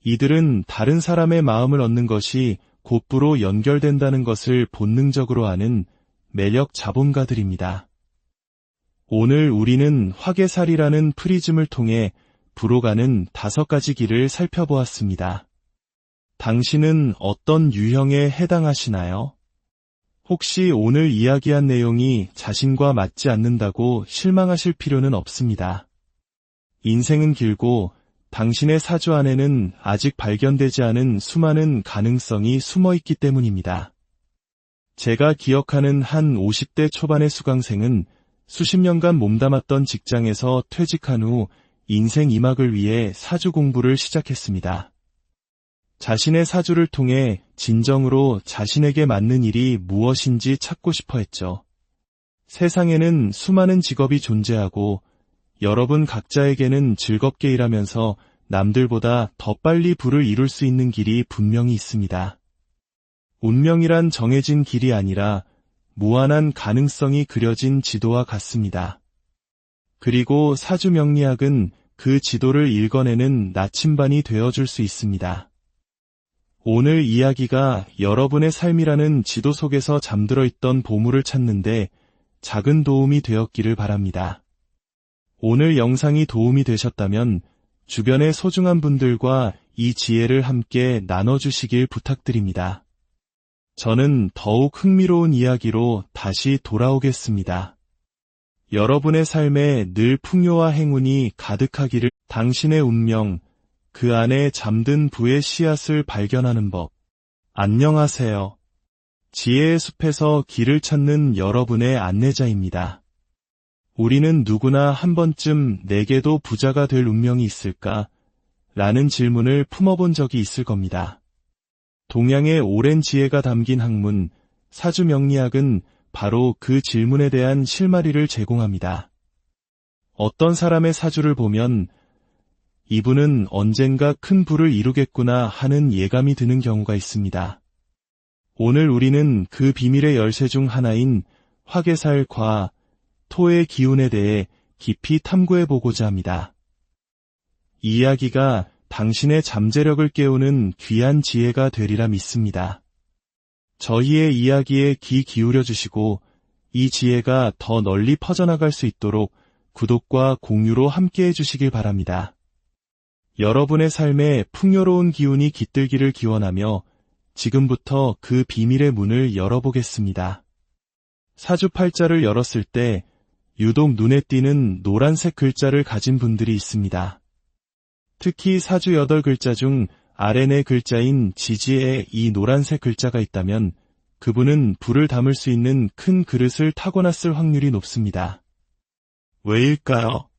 이들은 다른 사람의 마음을 얻는 것이 곧부로 연결된다는 것을 본능적으로 아는 매력 자본가들입니다. 오늘 우리는 화개살이라는 프리즘을 통해 부로 가는 5가지 길을 살펴보았습니다. 당신은 어떤 유형에 해당하시나요? 혹시 오늘 이야기한 내용이 자신과 맞지 않는다고 실망하실 필요는 없습니다. 인생은 길고 당신의 사주 안에는 아직 발견되지 않은 수많은 가능성이 숨어 있기 때문입니다. 제가 기억하는 한 50대 초반의 수강생은 수십 년간 몸담았던 직장에서 퇴직한 후 인생 2막을 위해 사주 공부를 시작했습니다. 자신의 사주를 통해 진정으로 자신에게 맞는 일이 무엇인지 찾고 싶어 했죠. 세상에는 수많은 직업이 존재하고 여러분 각자에게는 즐겁게 일하면서 남들보다 더 빨리 부를 이룰 수 있는 길이 분명히 있습니다. 운명이란 정해진 길이 아니라 무한한 가능성이 그려진 지도와 같습니다. 그리고 사주명리학은 그 지도를 읽어내는 나침반이 되어줄 수 있습니다. 오늘 이야기가 여러분의 삶이라는 지도 속에서 잠들어 있던 보물을 찾는데 작은 도움이 되었기를 바랍니다. 오늘 영상이 도움이 되셨다면 주변의 소중한 분들과 이 지혜를 함께 나눠주시길 부탁드립니다. 저는 더욱 흥미로운 이야기로 다시 돌아오겠습니다. 여러분의 삶에 늘 풍요와 행운이 가득하기를. 당신의 운명, 그 안에 잠든 부의 씨앗을 발견하는 법. 안녕하세요. 지혜의 숲에서 길을 찾는 여러분의 안내자입니다. 우리는 누구나 한 번쯤 내게도 부자가 될 운명이 있을까? 라는 질문을 품어본 적이 있을 겁니다. 동양의 오랜 지혜가 담긴 학문, 사주명리학은 바로 그 질문에 대한 실마리를 제공합니다. 어떤 사람의 사주를 보면 이분은 언젠가 큰 부를 이루겠구나 하는 예감이 드는 경우가 있습니다. 오늘 우리는 그 비밀의 열쇠 중 하나인 화개살과 토의 기운에 대해 깊이 탐구해보고자 합니다. 이 이야기가 당신의 잠재력을 깨우는 귀한 지혜가 되리라 믿습니다. 저희의 이야기에 귀 기울여 주시고 이 지혜가 더 널리 퍼져나갈 수 있도록 구독과 공유로 함께해 주시길 바랍니다. 여러분의 삶에 풍요로운 기운이 깃들기를 기원하며 지금부터 그 비밀의 문을 열어보겠습니다. 사주팔자를 열었을 때 유독 눈에 띄는 노란색 글자를 가진 분들이 있습니다. 특히 사주 8글자 중 아래 4글자인 지지에 이 노란색 글자가 있다면 그분은 불을 담을 수 있는 큰 그릇을 타고났을 확률이 높습니다. 왜일까요?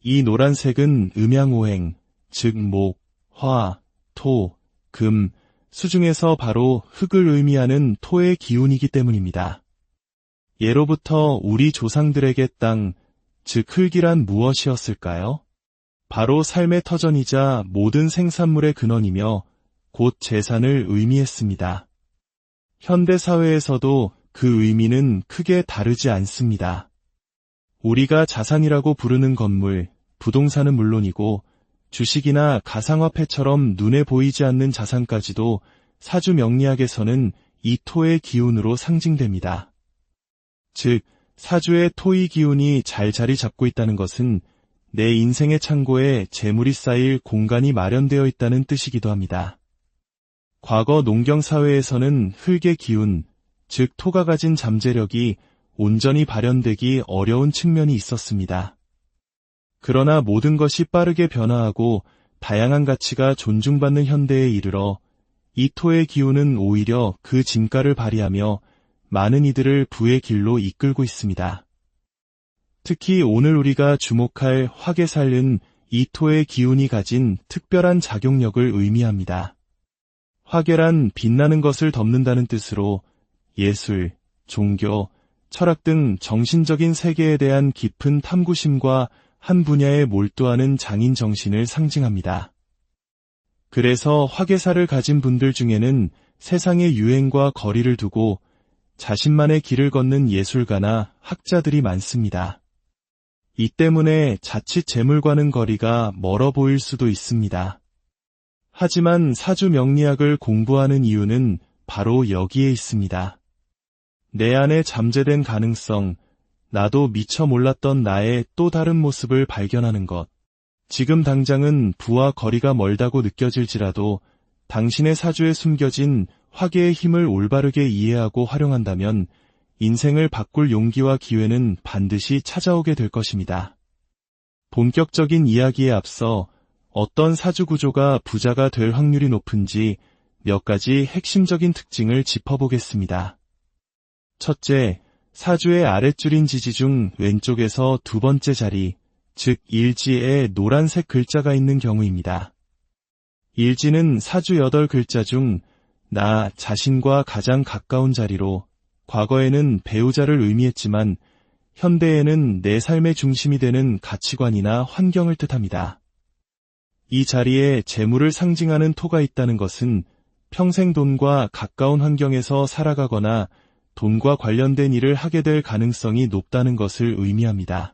이 노란색은 음양오행, 즉 목, 화, 토, 금, 수 중에서 바로 흙을 의미하는 토의 기운이기 때문입니다. 예로부터 우리 조상들에게 땅, 즉 흙이란 무엇이었을까요? 바로 삶의 터전이자 모든 생산물의 근원이며 곧 재산을 의미했습니다. 현대 사회에서도 그 의미는 크게 다르지 않습니다. 우리가 자산이라고 부르는 건물, 부동산은 물론이고 주식이나 가상화폐처럼 눈에 보이지 않는 자산까지도 사주 명리학에서는 이 토의 기운으로 상징됩니다. 즉, 사주의 토의 기운이 잘 자리 잡고 있다는 것은 내 인생의 창고에 재물이 쌓일 공간이 마련되어 있다는 뜻이기도 합니다. 과거 농경사회에서는 흙의 기운, 즉 토가 가진 잠재력이 온전히 발현되기 어려운 측면이 있었습니다. 그러나 모든 것이 빠르게 변화하고 다양한 가치가 존중받는 현대에 이르러 이 토의 기운은 오히려 그 진가를 발휘하며 많은 이들을 부의 길로 이끌고 있습니다. 특히 오늘 우리가 주목할 화개살은 이 토의 기운이 가진 특별한 작용력을 의미합니다. 화개란 빛나는 것을 덮는다는 뜻으로 예술, 종교, 철학 등 정신적인 세계에 대한 깊은 탐구심과 한 분야에 몰두하는 장인 정신을 상징합니다. 그래서 화개살을 가진 분들 중에는 세상의 유행과 거리를 두고 자신만의 길을 걷는 예술가나 학자들이 많습니다. 이 때문에 자칫 재물과는 거리가 멀어 보일 수도 있습니다. 하지만 사주 명리학을 공부하는 이유는 바로 여기에 있습니다. 내 안에 잠재된 가능성, 나도 미처 몰랐던 나의 또 다른 모습을 발견하는 것. 지금 당장은 부와 거리가 멀다고 느껴질지라도 당신의 사주에 숨겨진 화개의 힘을 올바르게 이해하고 활용한다면 인생을 바꿀 용기와 기회는 반드시 찾아오게 될 것입니다. 본격적인 이야기에 앞서 어떤 사주 구조가 부자가 될 확률이 높은지 몇 가지 핵심적인 특징을 짚어보겠습니다. 첫째, 사주의 아랫줄인 지지 중 왼쪽에서 두 번째 자리, 즉 일지에 노란색 글자가 있는 경우입니다. 일지는 사주 8글자 중 나 자신과 가장 가까운 자리로 과거에는 배우자를 의미했지만 현대에는 내 삶의 중심이 되는 가치관이나 환경을 뜻합니다. 이 자리에 재물을 상징하는 토가 있다는 것은 평생 돈과 가까운 환경에서 살아가거나 돈과 관련된 일을 하게 될 가능성이 높다는 것을 의미합니다.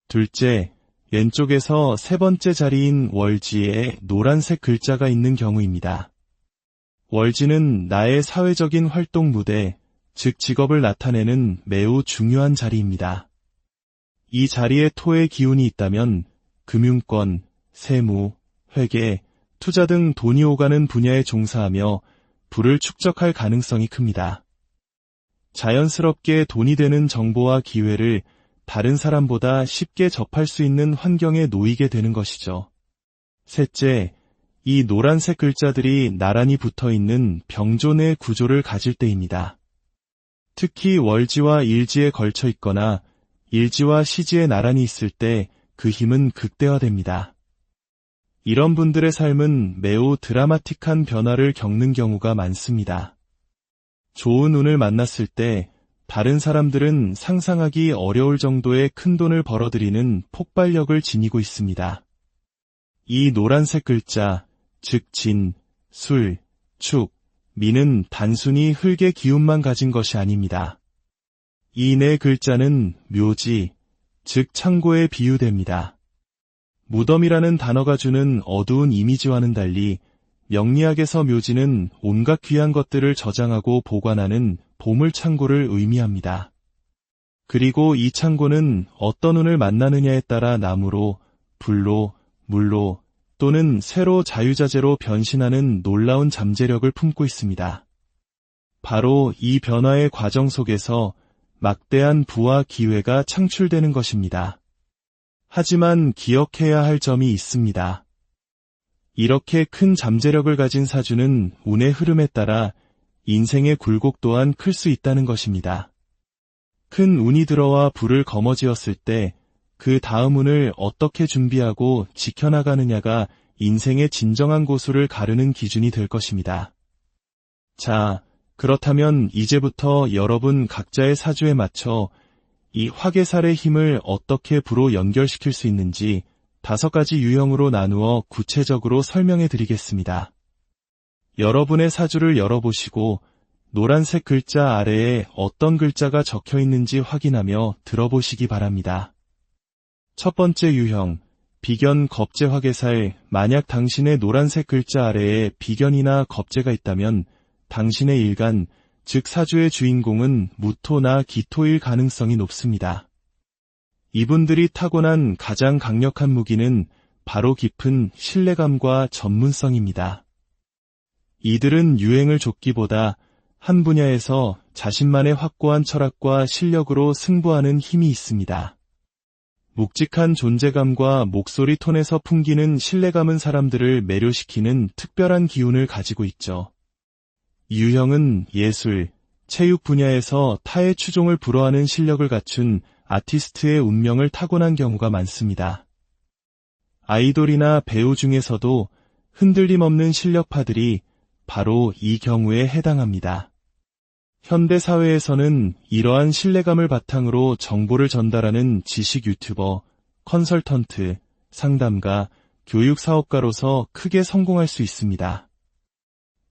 둘째, 왼쪽에서 세 번째 자리인 월지에 노란색 글자가 있는 경우입니다. 월지는 나의 사회적인 활동 무대, 즉 직업을 나타내는 매우 중요한 자리입니다. 이 자리에 토의 기운이 있다면 금융권, 세무, 회계, 투자 등 돈이 오가는 분야에 종사하며 부를 축적할 가능성이 큽니다. 자연스럽게 돈이 되는 정보와 기회를 다른 사람보다 쉽게 접할 수 있는 환경에 놓이게 되는 것이죠. 셋째, 이 노란색 글자들이 나란히 붙어있는 병존의 구조를 가질 때입니다. 특히 월지와 일지에 걸쳐 있거나 일지와 시지에 나란히 있을 때 그 힘은 극대화됩니다. 이런 분들의 삶은 매우 드라마틱한 변화를 겪는 경우가 많습니다. 좋은 운을 만났을 때 다른 사람들은 상상하기 어려울 정도의 큰 돈을 벌어들이는 폭발력을 지니고 있습니다. 이 노란색 글자, 즉 진, 술, 축, 미는 단순히 흙의 기운만 가진 것이 아닙니다. 이 네 글자는 묘지, 즉 창고에 비유됩니다. 무덤이라는 단어가 주는 어두운 이미지와는 달리 명리학에서 묘지는 온갖 귀한 것들을 저장하고 보관하는 보물 창고를 의미합니다. 그리고 이 창고는 어떤 운을 만나느냐에 따라 나무로, 불로, 물로 또는 새로 자유자재로 변신하는 놀라운 잠재력을 품고 있습니다. 바로 이 변화의 과정 속에서 막대한 부와 기회가 창출되는 것입니다. 하지만 기억해야 할 점이 있습니다. 이렇게 큰 잠재력을 가진 사주는 운의 흐름에 따라 인생의 굴곡 또한 클 수 있다는 것입니다. 큰 운이 들어와 불을 거머쥐었을 때 그 다음 운을 어떻게 준비하고 지켜나가느냐가 인생의 진정한 고수를 가르는 기준이 될 것입니다. 자, 그렇다면 이제부터 여러분 각자의 사주에 맞춰 이 화개살의 힘을 어떻게 부로 연결시킬 수 있는지 5가지 유형으로 나누어 구체적으로 설명해 드리겠습니다. 여러분의 사주를 열어보시고 노란색 글자 아래에 어떤 글자가 적혀 있는지 확인하며 들어보시기 바랍니다. 첫 번째 유형, 비견 겁재 화개살. 만약 당신의 노란색 글자 아래에 비견이나 겁재가 있다면 당신의 일간, 즉 사주의 주인공은 무토나 기토일 가능성이 높습니다. 이분들이 타고난 가장 강력한 무기는 바로 깊은 신뢰감과 전문성입니다. 이들은 유행을 좇기보다 한 분야에서 자신만의 확고한 철학과 실력으로 승부하는 힘이 있습니다. 묵직한 존재감과 목소리 톤에서 풍기는 신뢰감은 사람들을 매료시키는 특별한 기운을 가지고 있죠. 유형은 예술, 체육 분야에서 타의 추종을 불허하는 실력을 갖춘 아티스트의 운명을 타고난 경우가 많습니다. 아이돌이나 배우 중에서도 흔들림 없는 실력파들이 바로 이 경우에 해당합니다. 현대 사회에서는 이러한 신뢰감을 바탕으로 정보를 전달하는 지식 유튜버, 컨설턴트, 상담가, 교육 사업가로서 크게 성공할 수 있습니다.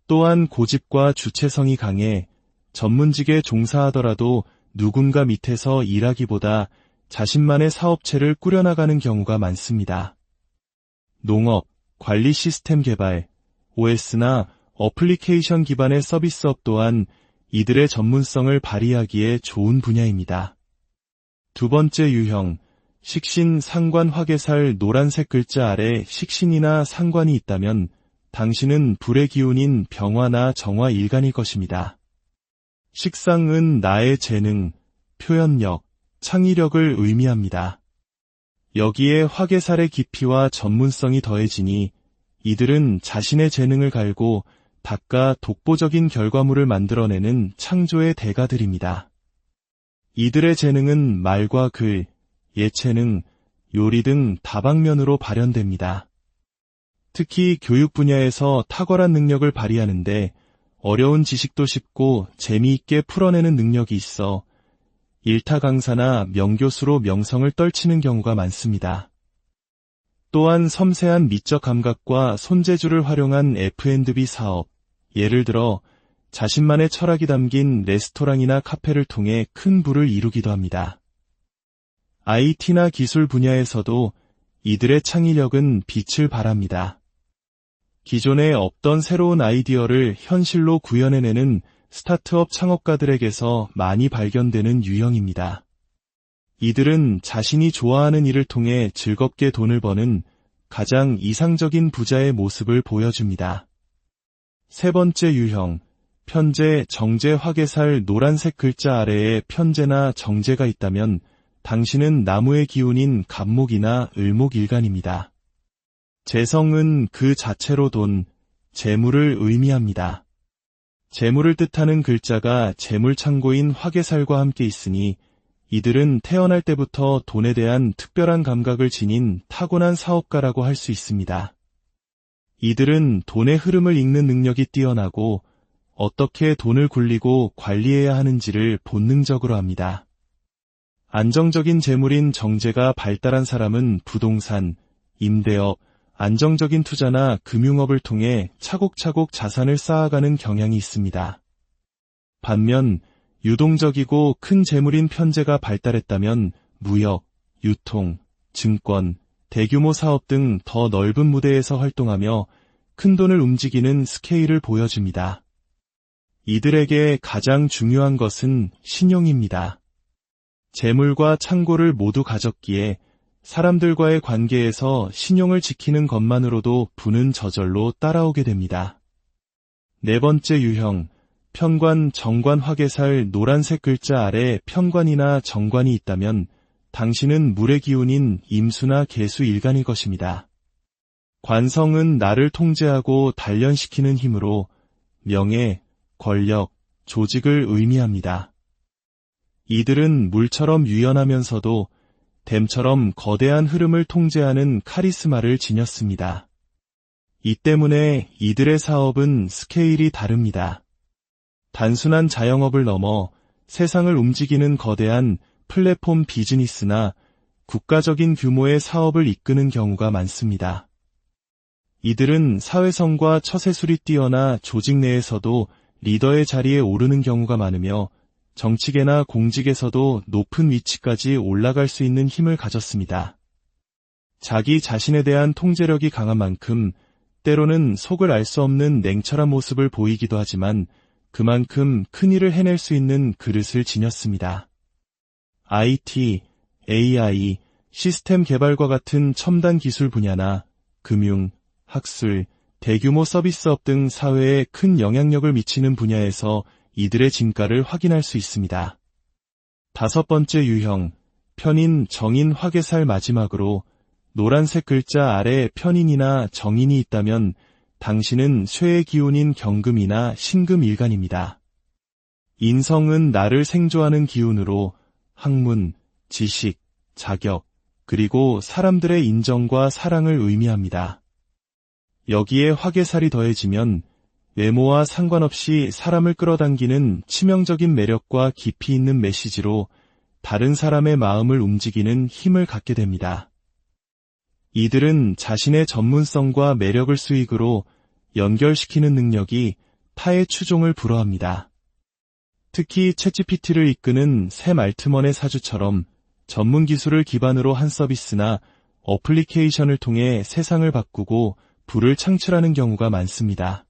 또한 고집과 주체성이 강해 전문직에 종사하더라도 누군가 밑에서 일하기보다 자신만의 사업체를 꾸려나가는 경우가 많습니다. 농업, 관리 시스템 개발, OS나 어플리케이션 기반의 서비스업 또한 이들의 전문성을 발휘하기에 좋은 분야입니다. 두 번째 유형, 식신, 상관, 화개살. 노란색 글자 아래 식신이나 상관이 있다면 당신은 불의 기운인 병화나 정화 일간일 것입니다. 식상은 나의 재능, 표현력, 창의력을 의미합니다. 여기에 화개살의 깊이와 전문성이 더해지니 이들은 자신의 재능을 갈고 닦아 독보적인 결과물을 만들어내는 창조의 대가들입니다. 이들의 재능은 말과 글, 예체능, 요리 등 다방면으로 발현됩니다. 특히 교육 분야에서 탁월한 능력을 발휘하는데 어려운 지식도 쉽고 재미있게 풀어내는 능력이 있어 일타 강사나 명교수로 명성을 떨치는 경우가 많습니다. 또한 섬세한 미적 감각과 손재주를 활용한 F&B 사업, 예를 들어 자신만의 철학이 담긴 레스토랑이나 카페를 통해 큰 부를 이루기도 합니다. IT나 기술 분야에서도 이들의 창의력은 빛을 발합니다. 기존에 없던 새로운 아이디어를 현실로 구현해내는 스타트업 창업가들에게서 많이 발견되는 유형입니다. 이들은 자신이 좋아하는 일을 통해 즐겁게 돈을 버는 가장 이상적인 부자의 모습을 보여줍니다. 세 번째 유형, 편재, 정재, 화개살 노란색 글자 아래에 편재나 정재가 있다면 당신은 나무의 기운인 갑목이나 을목일간입니다. 재성은 그 자체로 돈, 재물을 의미합니다. 재물을 뜻하는 글자가 재물창고인 화개살과 함께 있으니 이들은 태어날 때부터 돈에 대한 특별한 감각을 지닌 타고난 사업가라고 할 수 있습니다. 이들은 돈의 흐름을 읽는 능력이 뛰어나고 어떻게 돈을 굴리고 관리해야 하는지를 본능적으로 합니다. 안정적인 재물인 정재가 발달한 사람은 부동산, 임대업, 안정적인 투자나 금융업을 통해 차곡차곡 자산을 쌓아가는 경향이 있습니다. 반면 유동적이고 큰 재물인 편재가 발달했다면 무역, 유통, 증권, 대규모 사업 등 더 넓은 무대에서 활동하며 큰 돈을 움직이는 스케일을 보여줍니다. 이들에게 가장 중요한 것은 신용입니다. 재물과 창고를 모두 가졌기에 사람들과의 관계에서 신용을 지키는 것만으로도 부는 저절로 따라오게 됩니다. 네 번째 유형, 편관, 정관, 화개살 노란색 글자 아래 편관이나 정관이 있다면 당신은 물의 기운인 임수나 계수 일간일 것입니다. 관성은 나를 통제하고 단련시키는 힘으로 명예, 권력, 조직을 의미합니다. 이들은 물처럼 유연하면서도 댐처럼 거대한 흐름을 통제하는 카리스마를 지녔습니다. 이 때문에 이들의 사업은 스케일이 다릅니다. 단순한 자영업을 넘어 세상을 움직이는 거대한 플랫폼 비즈니스나 국가적인 규모의 사업을 이끄는 경우가 많습니다. 이들은 사회성과 처세술이 뛰어나 조직 내에서도 리더의 자리에 오르는 경우가 많으며 정치계나 공직에서도 높은 위치까지 올라갈 수 있는 힘을 가졌습니다. 자기 자신에 대한 통제력이 강한 만큼 때로는 속을 알 수 없는 냉철한 모습을 보이기도 하지만 그만큼 큰 일을 해낼 수 있는 그릇을 지녔습니다. IT, AI, 시스템 개발과 같은 첨단 기술 분야나 금융, 학술, 대규모 서비스업 등 사회에 큰 영향력을 미치는 분야에서 이들의 진가를 확인할 수 있습니다. 다섯 번째 유형, 편인, 정인, 화개살 마지막으로 노란색 글자 아래 편인이나 정인이 있다면 당신은 쇠의 기운인 경금이나 신금일간입니다. 인성은 나를 생조하는 기운으로 학문, 지식, 자격, 그리고 사람들의 인정과 사랑을 의미합니다. 여기에 화개살이 더해지면 외모와 상관없이 사람을 끌어당기는 치명적인 매력과 깊이 있는 메시지로 다른 사람의 마음을 움직이는 힘을 갖게 됩니다. 이들은 자신의 전문성과 매력을 수익으로 연결시키는 능력이 타의 추종을 불허합니다. 특히 챗GPT를 이끄는 샘 알트먼의 사주처럼 전문 기술을 기반으로 한 서비스나 어플리케이션을 통해 세상을 바꾸고 부를 창출하는 경우가 많습니다.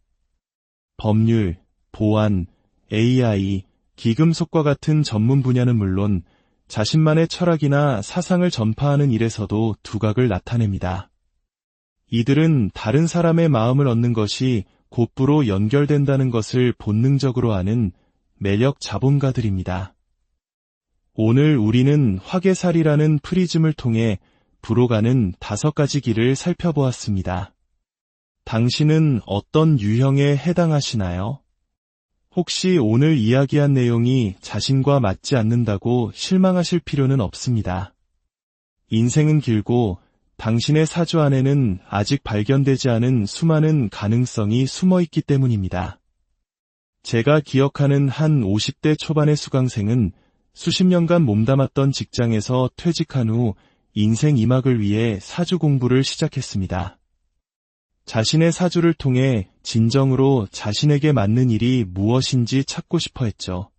법률, 보안, AI, 기금속과 같은 전문 분야는 물론 자신만의 철학이나 사상을 전파하는 일에서도 두각을 나타냅니다. 이들은 다른 사람의 마음을 얻는 것이 곧부로 연결된다는 것을 본능적으로 아는 매력 자본가들입니다. 오늘 우리는 화개살이라는 프리즘을 통해 부로 가는 5가지 길을 살펴보았습니다. 당신은 어떤 유형에 해당하시나요? 혹시 오늘 이야기한 내용이 자신과 맞지 않는다고 실망하실 필요는 없습니다. 인생은 길고 당신의 사주 안에는 아직 발견되지 않은 수많은 가능성이 숨어 있기 때문입니다. 제가 기억하는 한 50대 초반의 수강생은 수십 년간 몸담았던 직장에서 퇴직한 후 인생 2막을 위해 사주 공부를 시작했습니다. 자신의 사주를 통해 진정으로 자신에게 맞는 일이 무엇인지 찾고 싶어 했죠.